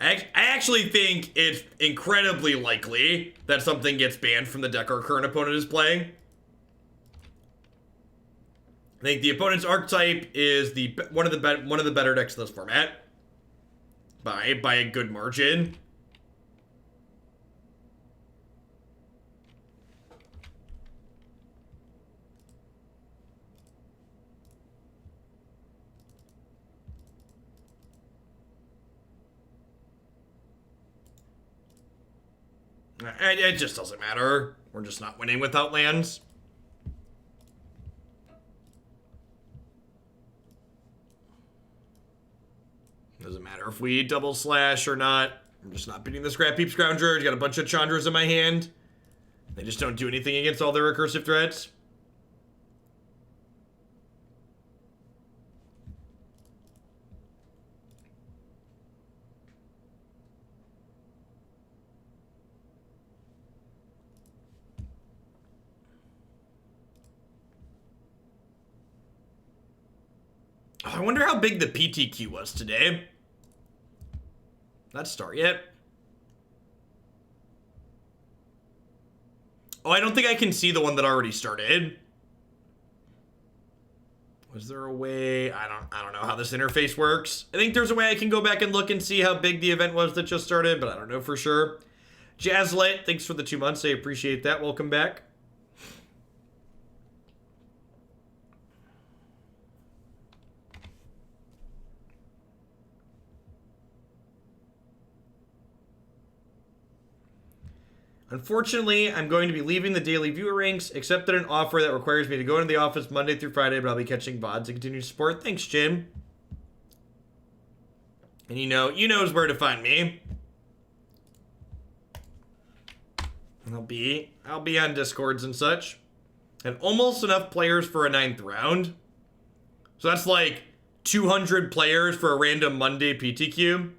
I actually think it's incredibly likely that something gets banned from the deck our current opponent is playing. I think the opponent's archetype is one of the better decks in this format by a good margin. It just doesn't matter. We're just not winning without lands. Doesn't matter if we double slash or not. I'm just not beating the Scrap Heap Scrounger. Got a bunch of Chandras in my hand. They just don't do anything against all their recursive threats. Oh, I wonder how big the PTQ was today. Not start yet. Oh, I don't think I can see the one that already started. Was there a way? I don't know how this interface works. I think there's a way I can go back and look and see how big the event was that just started, but I don't know for sure. Jazzlet, thanks for the 2 months. I appreciate that. Welcome back. Unfortunately, I'm going to be leaving the daily viewer ranks, accepted an offer that requires me to go into the office Monday through Friday, but I'll be catching VODs and continue support. Thanks, Jim. And you knows where to find me. I'll be on Discords and such. And almost enough players for a 9th round. So that's like 200 players for a random Monday PTQ.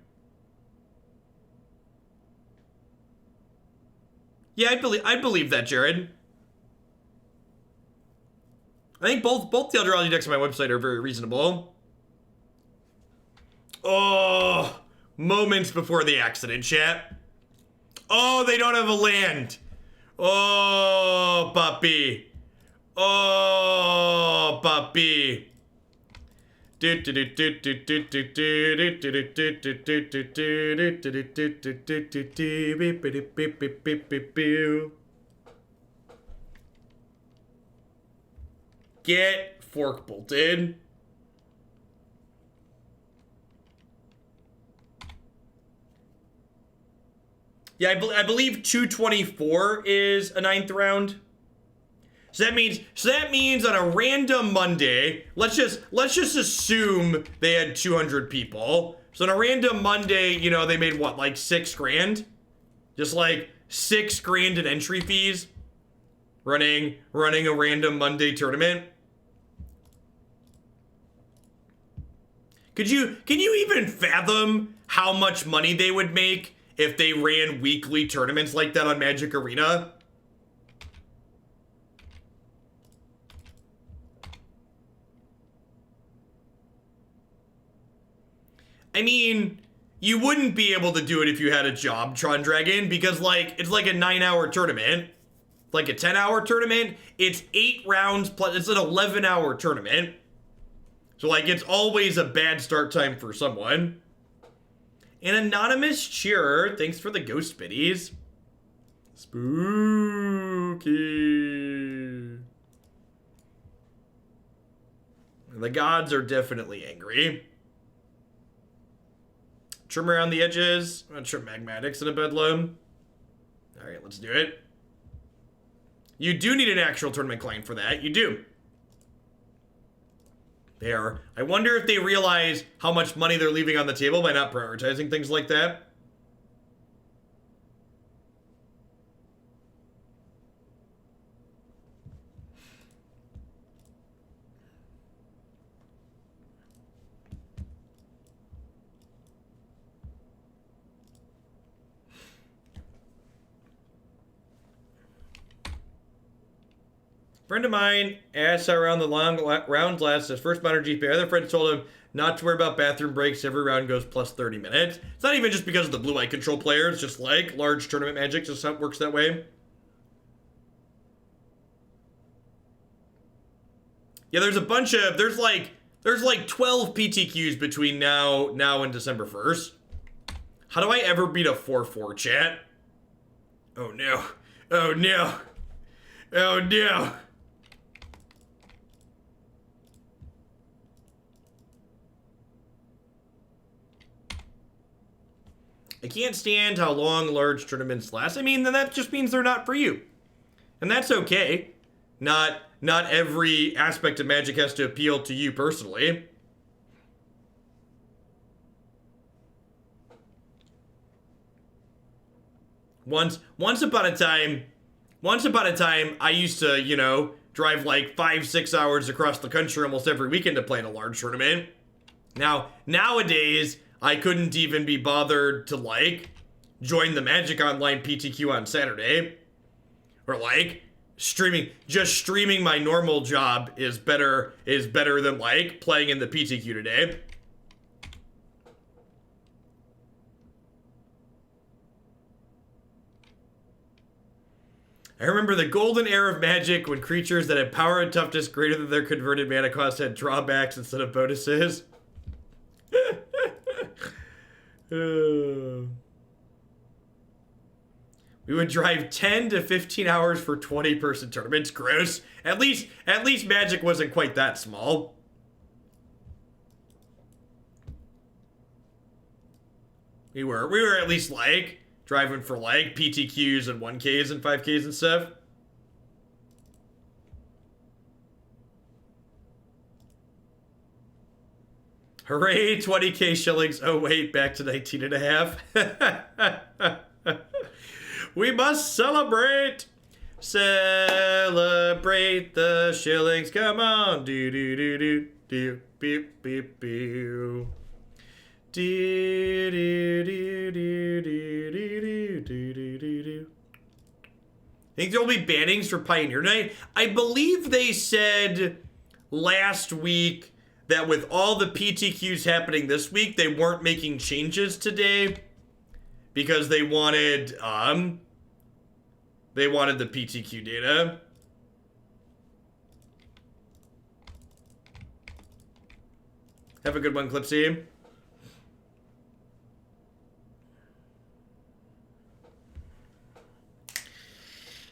Yeah, I'd believe that, Jared. I think both the Eldrazi decks on my website are very reasonable. Oh, moments before the accident, chat. Oh, they don't have a land. Oh, puppy. Oh, puppy. Get fork bolted. Yeah, I believe 224 is a 9th round. So that means on a random Monday, let's just assume they had 200 people. So on a random Monday, they made what, like $6 grand? Just like $6 grand in entry fees running a random Monday tournament. Can you even fathom how much money they would make if they ran weekly tournaments like that on Magic Arena? I mean, you wouldn't be able to do it if you had a job, Tron Dragon, because it's like a 9-hour tournament. Like a 10-hour tournament. It's 8 rounds plus, it's an 11-hour tournament. So it's always a bad start time for someone. An anonymous cheerer, thanks for the ghost biddies. Spooky. The gods are definitely angry. Trim around the edges. I'm gonna trim Magmatics in a Bedlam. Alright, let's do it. You do need an actual tournament client for that. You do. There. I wonder if they realize how much money they're leaving on the table by not prioritizing things like that. Friend of mine asked how around the round lasts his first modern GP. Other friends told him not to worry about bathroom breaks. Every round goes plus 30 minutes. It's not even just because of the blue eye control player. It's just like large tournament magic just works that way. Yeah, there's a bunch of there's like 12 PTQs between now and December 1st. How do I ever beat a 4-4 chat? Oh no. Oh no. Oh no. I can't stand how long large tournaments last. I mean, then that just means they're not for you. And that's okay. Not every aspect of Magic has to appeal to you personally. Once upon a time, I used to, you know, drive like 5-6 hours across the country almost every weekend to play in a large tournament. Nowadays, I couldn't even be bothered to like join the Magic Online PTQ on Saturday. Or like streaming my normal job is better than like playing in the PTQ today. I remember the golden era of Magic when creatures that had power and toughness greater than their converted mana cost had drawbacks instead of bonuses. We would drive 10 to 15 hours for 20-person tournaments. Gross. At least Magic wasn't quite that small. We were at least like driving for like PTQs and 1Ks and 5Ks and stuff. Hooray, 20K shillings. Oh wait, back to 19 and a half. We must celebrate. Celebrate the shillings. Come on. Do do do do do beep beep beep. Do do do do do do do do do. Think there'll be bannings for Pioneer Night? I believe they said last week that with all the PTQs happening this week, they weren't making changes today because they wanted the PTQ data. Have a good one, Clipsy.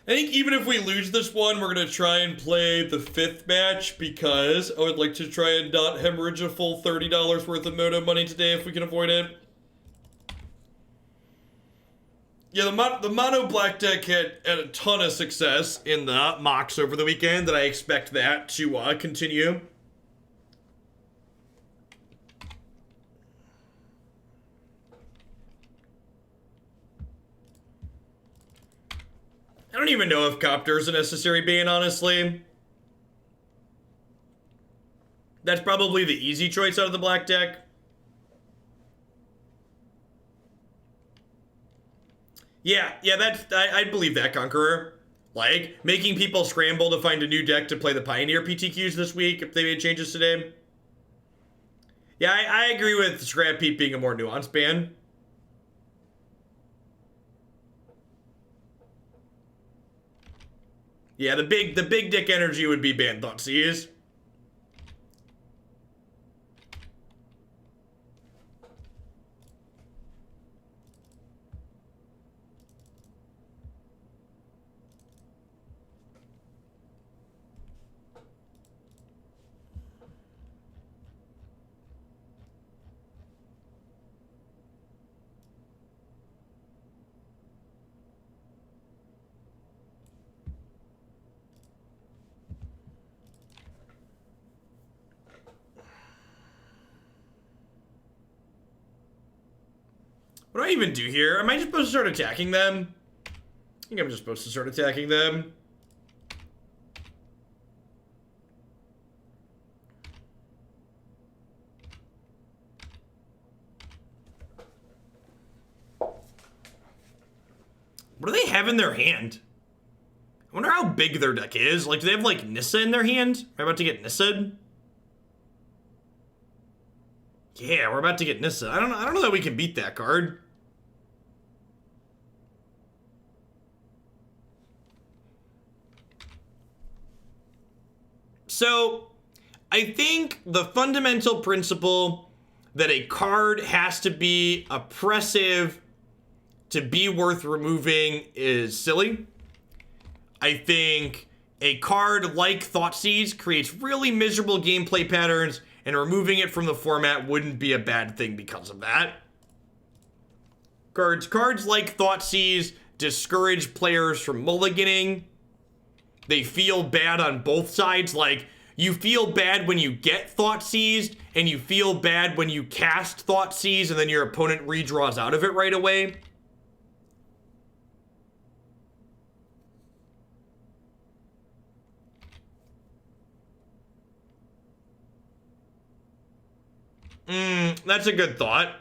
I think even if we lose this one, we're going to try and play the 5th match because I would like to try and not hemorrhage a full $30 worth of Moto money today if we can avoid it. Yeah, the mono black deck had a ton of success in the mocks over the weekend, and I expect that to continue. I don't even know if Copter is a necessary ban, honestly. That's probably the easy choice out of the black deck. Yeah, I'd believe that, Conqueror. Like, making people scramble to find a new deck to play the Pioneer PTQs this week if they made changes today. Yeah, I agree with Scrap Heap being a more nuanced ban. Yeah, the big dick energy would be banned Thoughtseize. What do I even do here? Am I just supposed to start attacking them? I think I'm just supposed to start attacking them. What do they have in their hand? I wonder how big their deck is. Like, do they have, like, Nissa in their hand? Am I about to get Nissa'd? Yeah, we're about to get Nissa. I don't know that we can beat that card. So, I think the fundamental principle that a card has to be oppressive to be worth removing is silly. I think a card like Thoughtseize creates really miserable gameplay patterns, and removing it from the format wouldn't be a bad thing because of that. Cards like Thoughtseize discourage players from mulliganing. They feel bad on both sides. Like, you feel bad when you get Thoughtseized, and you feel bad when you cast Thoughtseize and then your opponent redraws out of it right away. That's a good thought.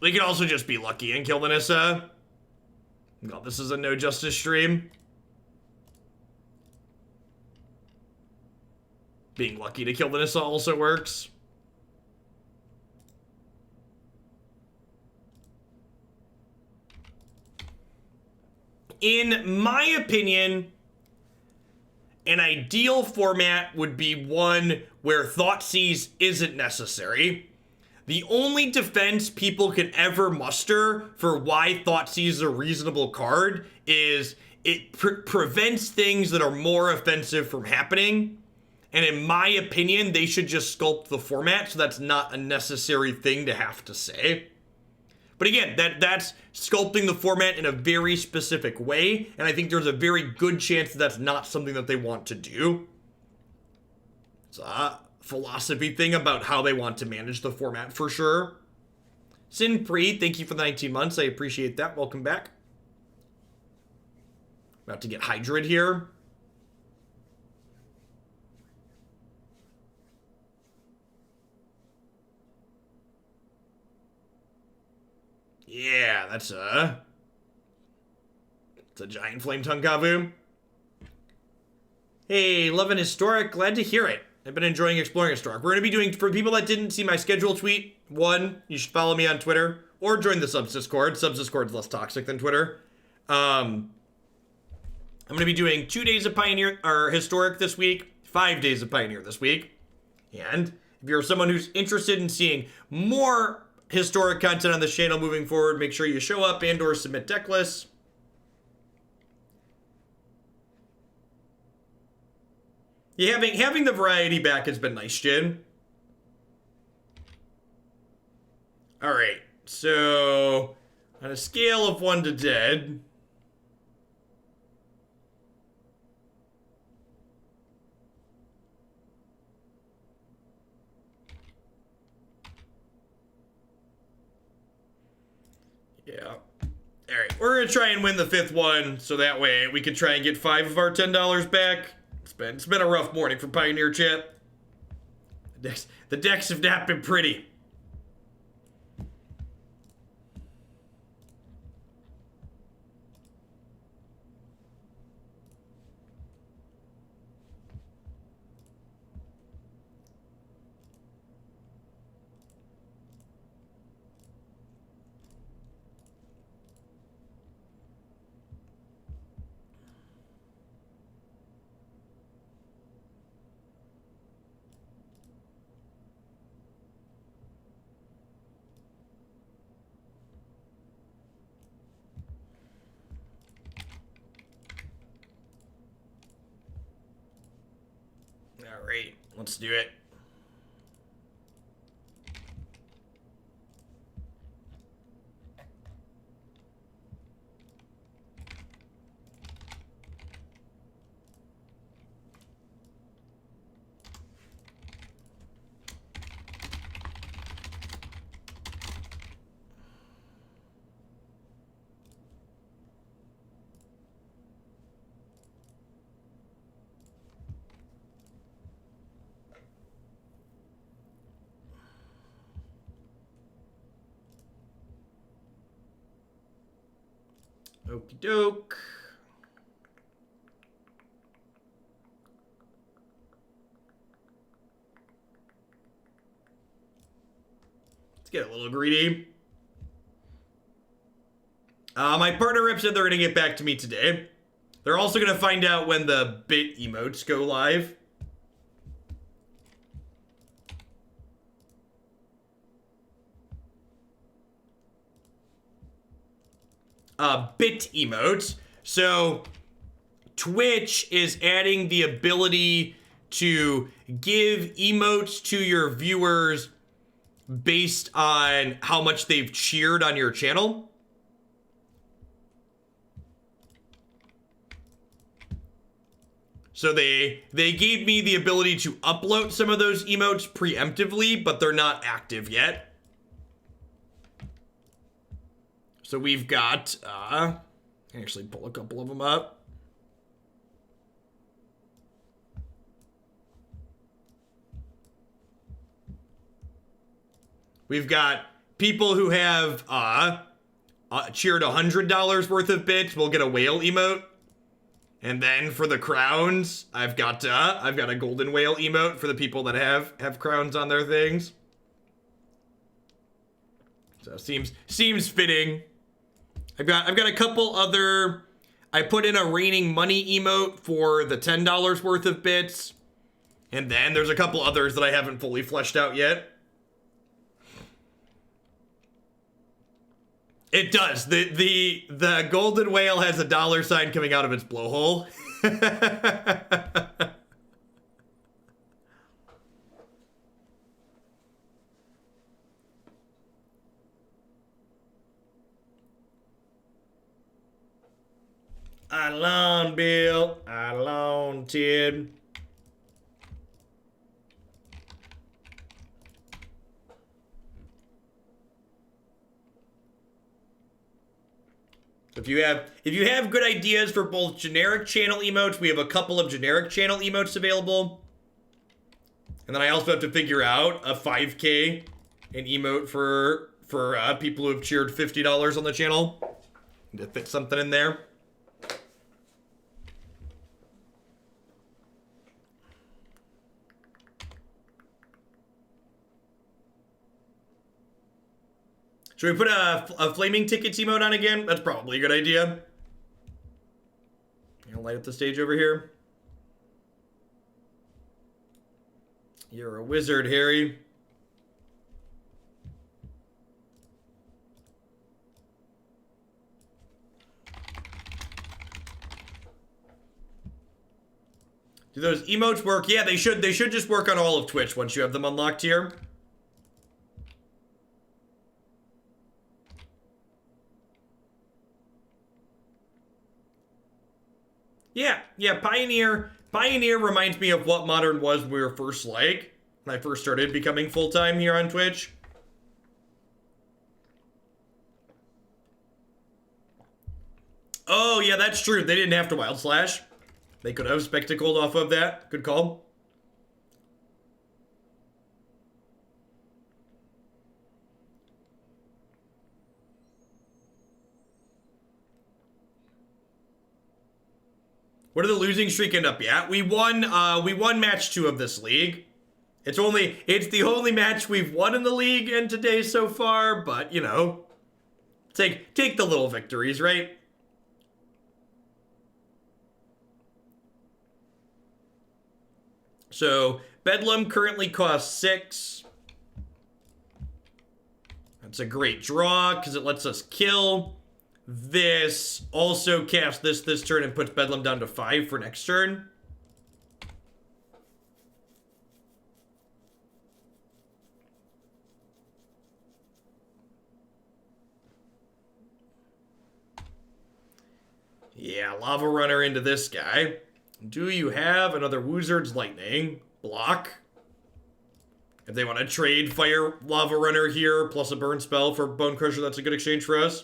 They could also just be lucky and kill the Nissa. God, this is a no justice stream. Being lucky to kill the Nissa also works. In my opinion, an ideal format would be one where Thoughtseize isn't necessary. The only defense people can ever muster for why Thoughtseize is a reasonable card is it prevents things that are more offensive from happening. And in my opinion, they should just sculpt the format, so that's not a necessary thing to have to say. But again, that's sculpting the format in a very specific way, and I think there's a very good chance that that's not something that they want to do. It's a philosophy thing about how they want to manage the format for sure. Sinpree, thank you for the 19 months. I appreciate that. Welcome back. About to get Hydrid here. Yeah, it's a giant flame tongue Kavu. Hey, loving Historic, glad to hear it. I've been enjoying exploring Historic. We're going to be doing, for people that didn't see my schedule tweet, one, you should follow me on Twitter, or join the Subs Discord. Subs Discord's less toxic than Twitter. I'm going to be doing 2 days of Pioneer, or Historic this week, 5 days of Pioneer this week. And if you're someone who's interested in seeing more Historic content on this channel moving forward, make sure you show up and or submit deck lists. Yeah, having the variety back has been nice, Jin. Alright, so on a scale of 1 to dead, yeah. Alright, we're gonna try and win the 5th one, so that way we can try and get 5 of our $10 back. It's been a rough morning for Pioneer chat. The decks have not been pretty. Alright, let's do it. Okie doke. Let's get a little greedy. My partner rep said they're going to get back to me today. They're also going to find out when the bit emotes go live. Bit emotes. So Twitch is adding the ability to give emotes to your viewers based on how much they've cheered on your channel. So they gave me the ability to upload some of those emotes preemptively, but they're not active yet. So we've got, actually pull a couple of them up. We've got people who have cheered $100 worth of bits will get a whale emote. And then for the crowns, I've got a golden whale emote for the people that have crowns on their things. So seems fitting. I've got a couple other. I put in a raining money emote for the $10 worth of bits, and then there's a couple others that I haven't fully fleshed out yet. It does. The golden whale has a $sign coming out of its blowhole. Alone, Bill. Alone, Tid. If you have good ideas for both generic channel emotes, we have a couple of generic channel emotes available. And then I also have to figure out a 5K an emote for people who have cheered $50 on the channel to fit something in there. Should we put a flaming tickets emote on again? That's probably a good idea. I'll light up the stage over here. You're a wizard, Harry. Do those emotes work? Yeah, they should. They should just work on all of Twitch once you have them unlocked here. Yeah, Pioneer reminds me of what Modern was when we were first when I first started becoming full-time here on Twitch. Oh, yeah, that's true. They didn't have to Wild Slash. They could have spectacled off of that. Good call. What did the losing streak end up at? We won match 2 of this league. It's the only match we've won in the league and today so far, but you know, take the little victories, right? So Bedlam currently costs 6. That's a great draw because it lets us kill. This also casts this turn and puts Bedlam down to 5 for next turn. Yeah, Lava Runner into this guy. Do you have another Wizard's Lightning block? If they want to trade Fire Lava Runner here plus a burn spell for Bonecrusher, that's a good exchange for us.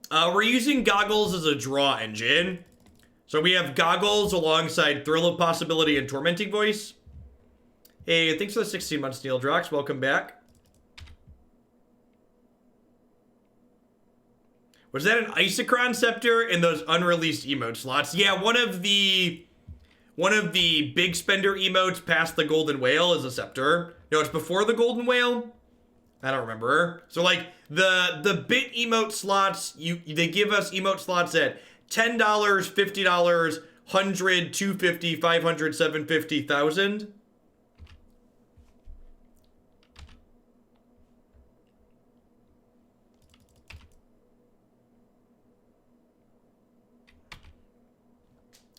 We're using Goggles as a draw engine. So we have Goggles alongside Thrill of Possibility and Tormenting Voice. Hey, thanks for the 16 months, Neil Drox. Welcome back. Was that an Isochron Scepter in those unreleased emote slots? Yeah, one of the big spender emotes past the Golden Whale is a Scepter. No, it's before the Golden Whale? I don't remember. So like the bit emote slots, they give us emote slots at $10, $50, 100, 250, 500, 750, 1,000.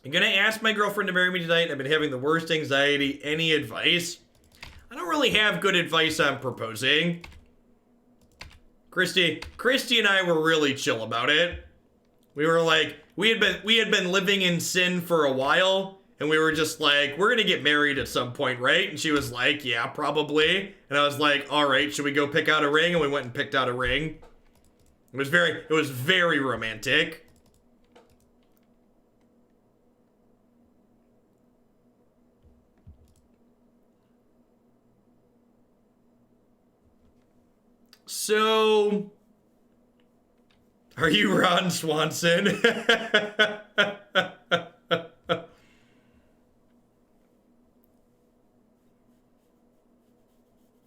I'm gonna ask my girlfriend to marry me tonight. I've been having the worst anxiety. Any advice? I don't really have good advice on proposing. Christy and I were really chill about it. We were like, we had been living in sin for a while, and we were just like, we're gonna get married at some point, right? And she was like, yeah, probably. And I was like, all right, should we go pick out a ring? And we went and picked out a ring. It was very romantic. So, are you Ron Swanson?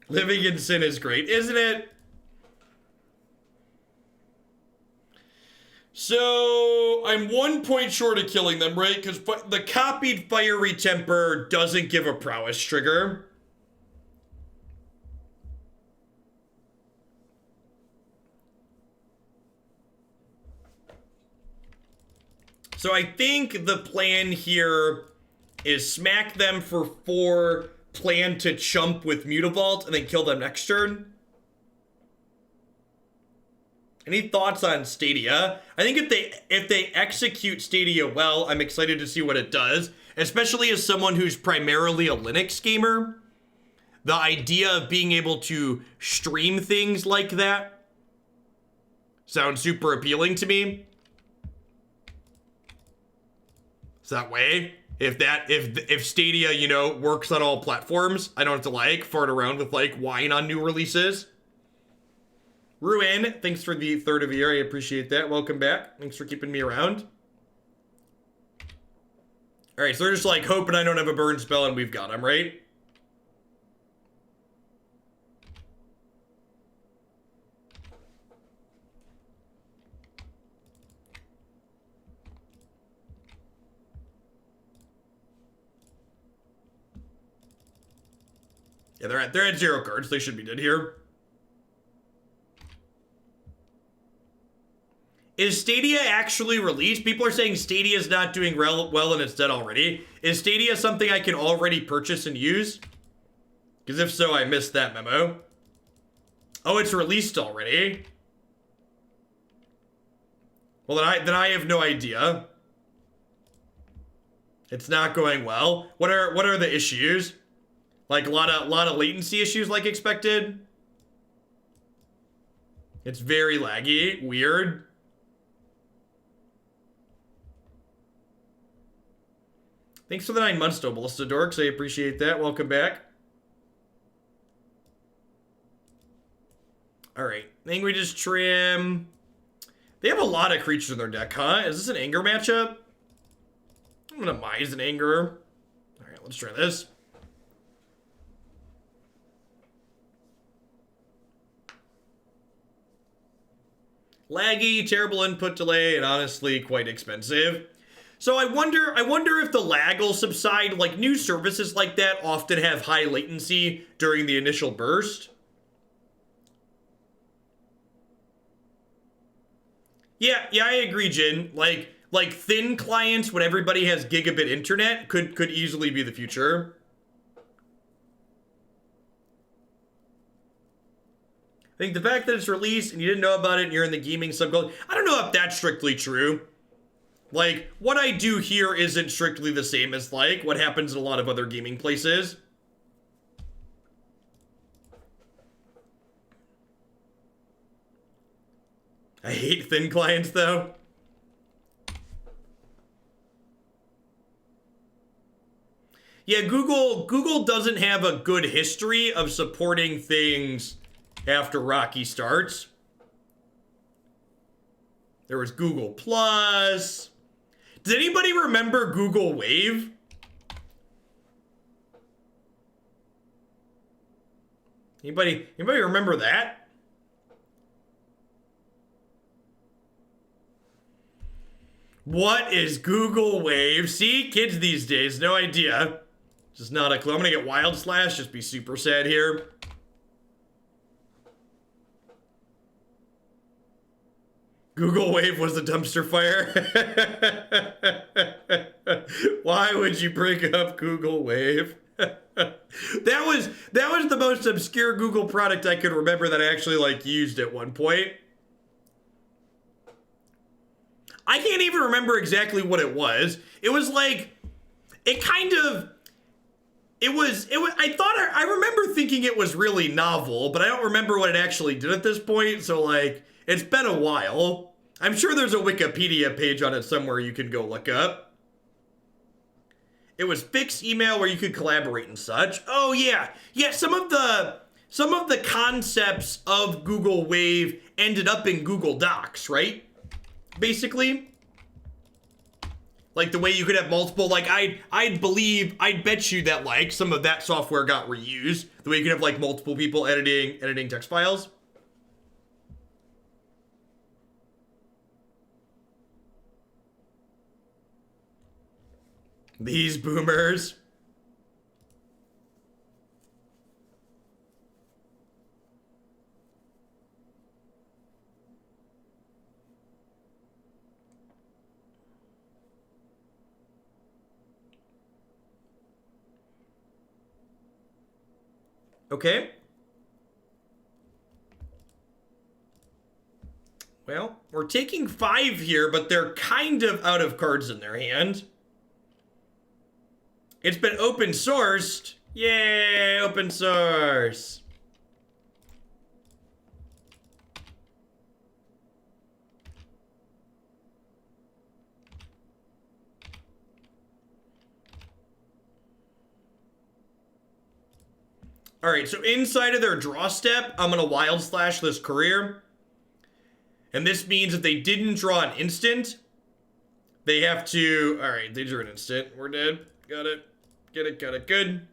Living in sin is great, isn't it? So, I'm 1 point short of killing them, right? Because the copied Fiery Temper doesn't give a prowess trigger. So I think the plan here is smack them for 4, plan to chump with Mutavault, and then kill them next turn. Any thoughts on Stadia? I think if they execute Stadia well, I'm excited to see what it does, especially as someone who's primarily a Linux gamer. The idea of being able to stream things like that sounds super appealing to me. That way, if Stadia, you know, works on all platforms, I don't have to like fart around with like whine on new releases. Ruin, thanks for the 3rd of the year. I appreciate that. Welcome back. Thanks for keeping me around. All right, so they're just like hoping I don't have a burn spell, and we've got them, right? Yeah, they're at 0 cards. They should be dead here. Is Stadia actually released? People are saying Stadia is not doing well and it's dead already. Is Stadia something I can already purchase and use? Because if so, I missed that memo. Oh, it's released already. Well, then I have no idea. It's not going well. What are the issues? Like a lot of latency issues like expected. It's very laggy, weird. Thanks for the 9 months, though, Ballista Dorks. I appreciate that. Welcome back. All right, I think we just trim. They have a lot of creatures in their deck, huh? Is this an anger matchup? I'm gonna Mize an anger. All right, let's try this. Laggy, terrible input delay, and honestly quite expensive. So I wonder if the lag will subside. Like, new services like that often have high latency during the initial burst. Yeah, I agree, Jin. Like thin clients when everybody has gigabit internet could easily be the future. I think the fact that it's released and you didn't know about it and you're in the gaming subculture, I don't know if that's strictly true. Like, what I do here isn't strictly the same as, like, what happens in a lot of other gaming places. I hate thin clients, though. Yeah, Google doesn't have a good history of supporting things after rocky starts. There was Google Plus. Does anybody remember Google Wave? Anybody remember that? What is Google Wave? See, kids these days, no idea. Just not a clue. I'm gonna get Wild Slash, just be super sad here. Google Wave was the dumpster fire. Why would you break up Google Wave? that was the most obscure Google product I could remember that I actually like used at one point. I can't even remember exactly what it was. It was like, I remember thinking it was really novel, but I don't remember what it actually did at this point. So like, it's been a while. I'm sure there's a Wikipedia page on it somewhere you can go look up. It was fixed email where you could collaborate and such. Oh yeah. Yeah, some of the concepts of Google Wave ended up in Google Docs, right? Basically. Like the way you could have multiple, like I'd bet you that like some of that software got reused. The way you could have like multiple people editing text files. These boomers. Okay. Well, we're taking 5 here, but they're kind of out of cards in their hand. It's been open sourced. Yay, open source. All right, so inside of their draw step, I'm gonna Wild Slash this courier. And this means if they didn't draw an instant, they have to, all right, they drew an instant. We're dead. Got it. Get it, got it, good.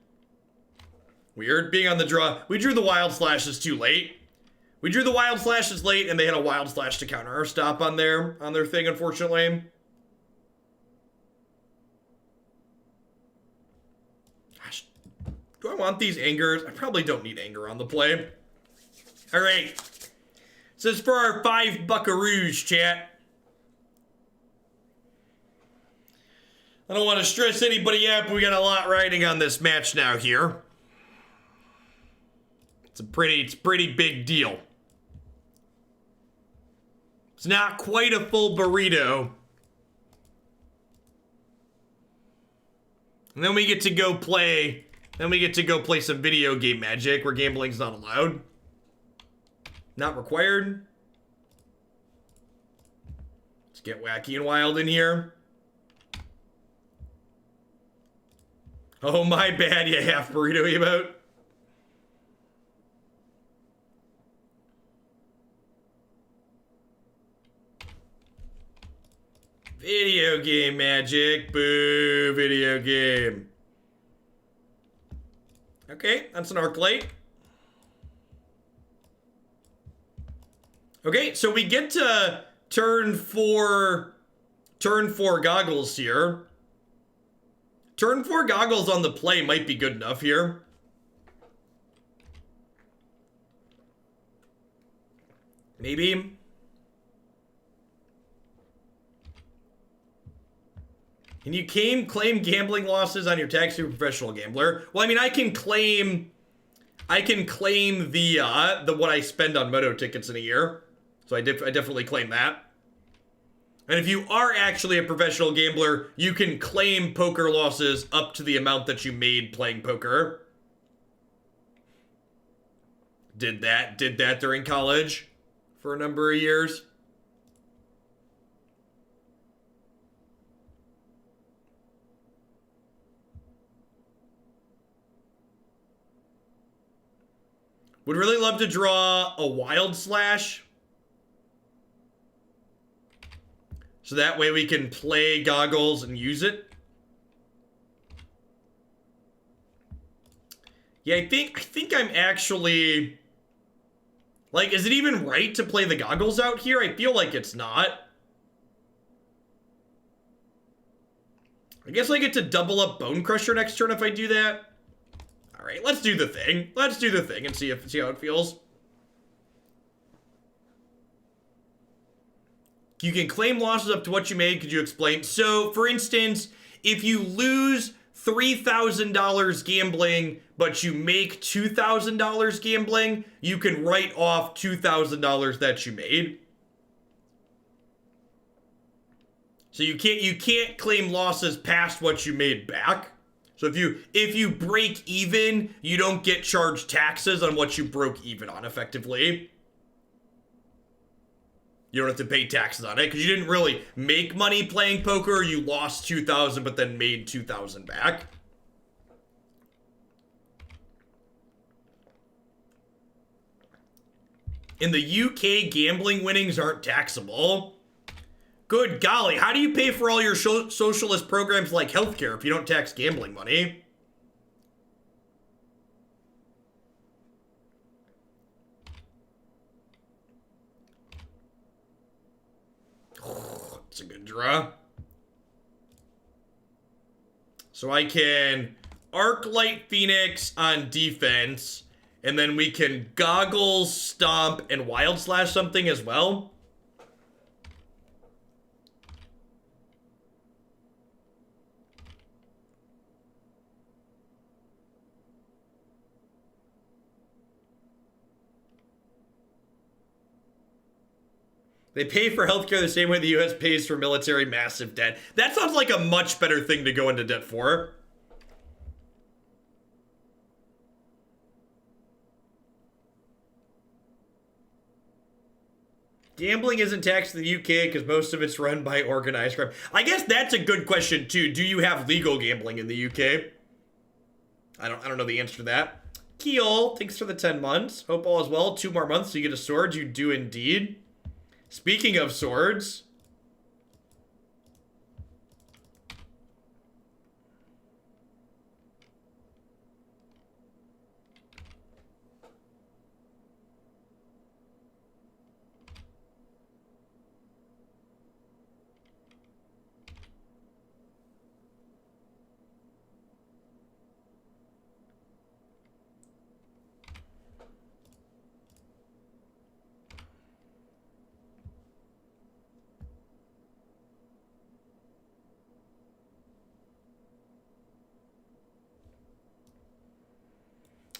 Weird, being on the draw. We drew the Wild Slashes too late. We drew the Wild Slashes late, and they had a Wild Slash to counter our stop on their thing, unfortunately. Gosh, do I want these angers? I probably don't need anger on the play. All right. This is for our 5 buckaroos, chat. I don't want to stress anybody out, but we got a lot riding on this match now here. It's a pretty big deal. It's not quite a full burrito. And then we get to go play some video game Magic where gambling's not allowed. Not required. Let's get wacky and wild in here. Oh, my bad, you half burrito emote. Video game Magic. Boo, video game. Okay, that's an Arclight. Okay, so we get to turn 4 goggles here. Turn 4 goggles on the play might be good enough here. Maybe. Can you claim gambling losses on your tax through professional gambler? Well, I mean, I can claim the what I spend on moto tickets in a year. So I definitely claim that. And if you are actually a professional gambler, you can claim poker losses up to the amount that you made playing poker. Did that during college for a number of years. Would really love to draw a Wild Slash. So that way we can play Goggles and use it. Yeah, I think I'm actually... Like, is it even right to play the Goggles out here? I feel like it's not. I guess I get to double up Bonecrusher next turn if I do that. Alright, let's do the thing. Let's do the thing and see how it feels. You can claim losses up to what you made. Could you explain? So, for instance, if you lose $3,000 gambling, but you make $2,000 gambling, you can write off $2,000 that you made. So you can't claim losses past what you made back. So if you break even, you don't get charged taxes on what you broke even on effectively. You don't have to pay taxes on it because you didn't really make money playing poker. You lost 2,000 but then made 2,000 back. In the UK, gambling winnings aren't taxable. Good golly, how do you pay for all your socialist programs like healthcare if you don't tax gambling money? Oh, that's a good draw. So I can Arclight Phoenix on defense, and then we can Goggles, Stomp, and Wild Slash something as well. They pay for healthcare the same way the U.S. pays for military massive debt. That sounds like a much better thing to go into debt for. Gambling isn't taxed in the UK because most of it's run by organized crime. I guess that's a good question too. Do you have legal gambling in the UK? I don't know the answer to that. Keel, thanks for the 10 months. Hope all is well. 2 more months so you get a sword. You do indeed. Speaking of swords,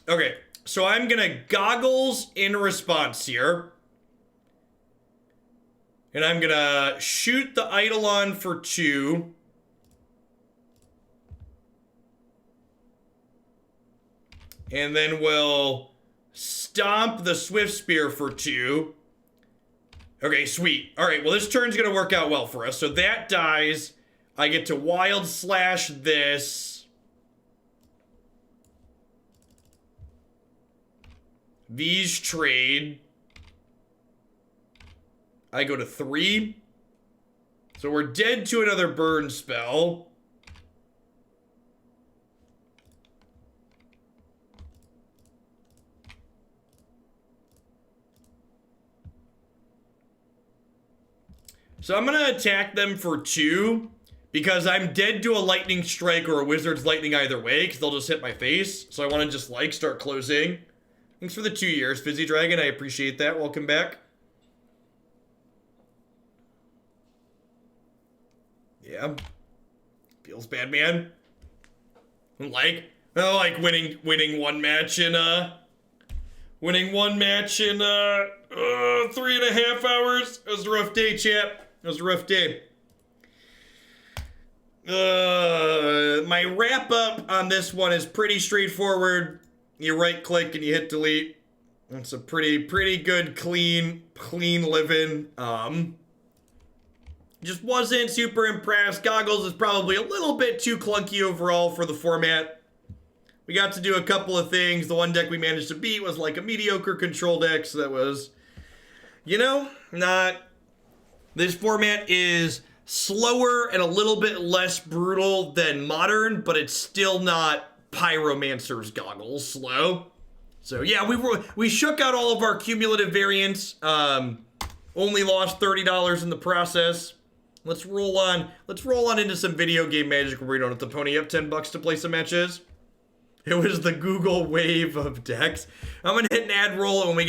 okay, so I'm gonna Goggles in response here. And I'm gonna shoot the Eidolon for 2. And then we'll Stomp the Swift Spear for 2. Okay, sweet. Alright, well this turn's gonna work out well for us. So that dies. I get to Wild Slash this. These trade. I go to 3. So we're dead to another burn spell. So I'm gonna attack them for 2. Because I'm dead to a lightning strike or a wizard's lightning either way. Because they'll just hit my face. So I want to just like start closing. Thanks for the 2 years, Fizzy Dragon. I appreciate that. Welcome back. Yeah. Feels bad, man. I like winning one match in 3.5 hours. It was a rough day, chat. It was a rough day. My wrap up on this one is pretty straightforward. You right click and you hit delete. It's a pretty good, clean living. Just wasn't super impressed. Goggles is probably a little bit too clunky overall for the format. We got to do a couple of things. The one deck we managed to beat was like a mediocre control deck, so that was, not... This format is slower and a little bit less brutal than Modern, but it's still not Pyromancer's goggles slow. So yeah, we shook out all of our cumulative variants. Only lost $30 in the process. Let's roll on into some video game magic where we don't have to pony up $10 to play some matches. It was the Google wave of decks. I'm gonna hit an ad roll, and when we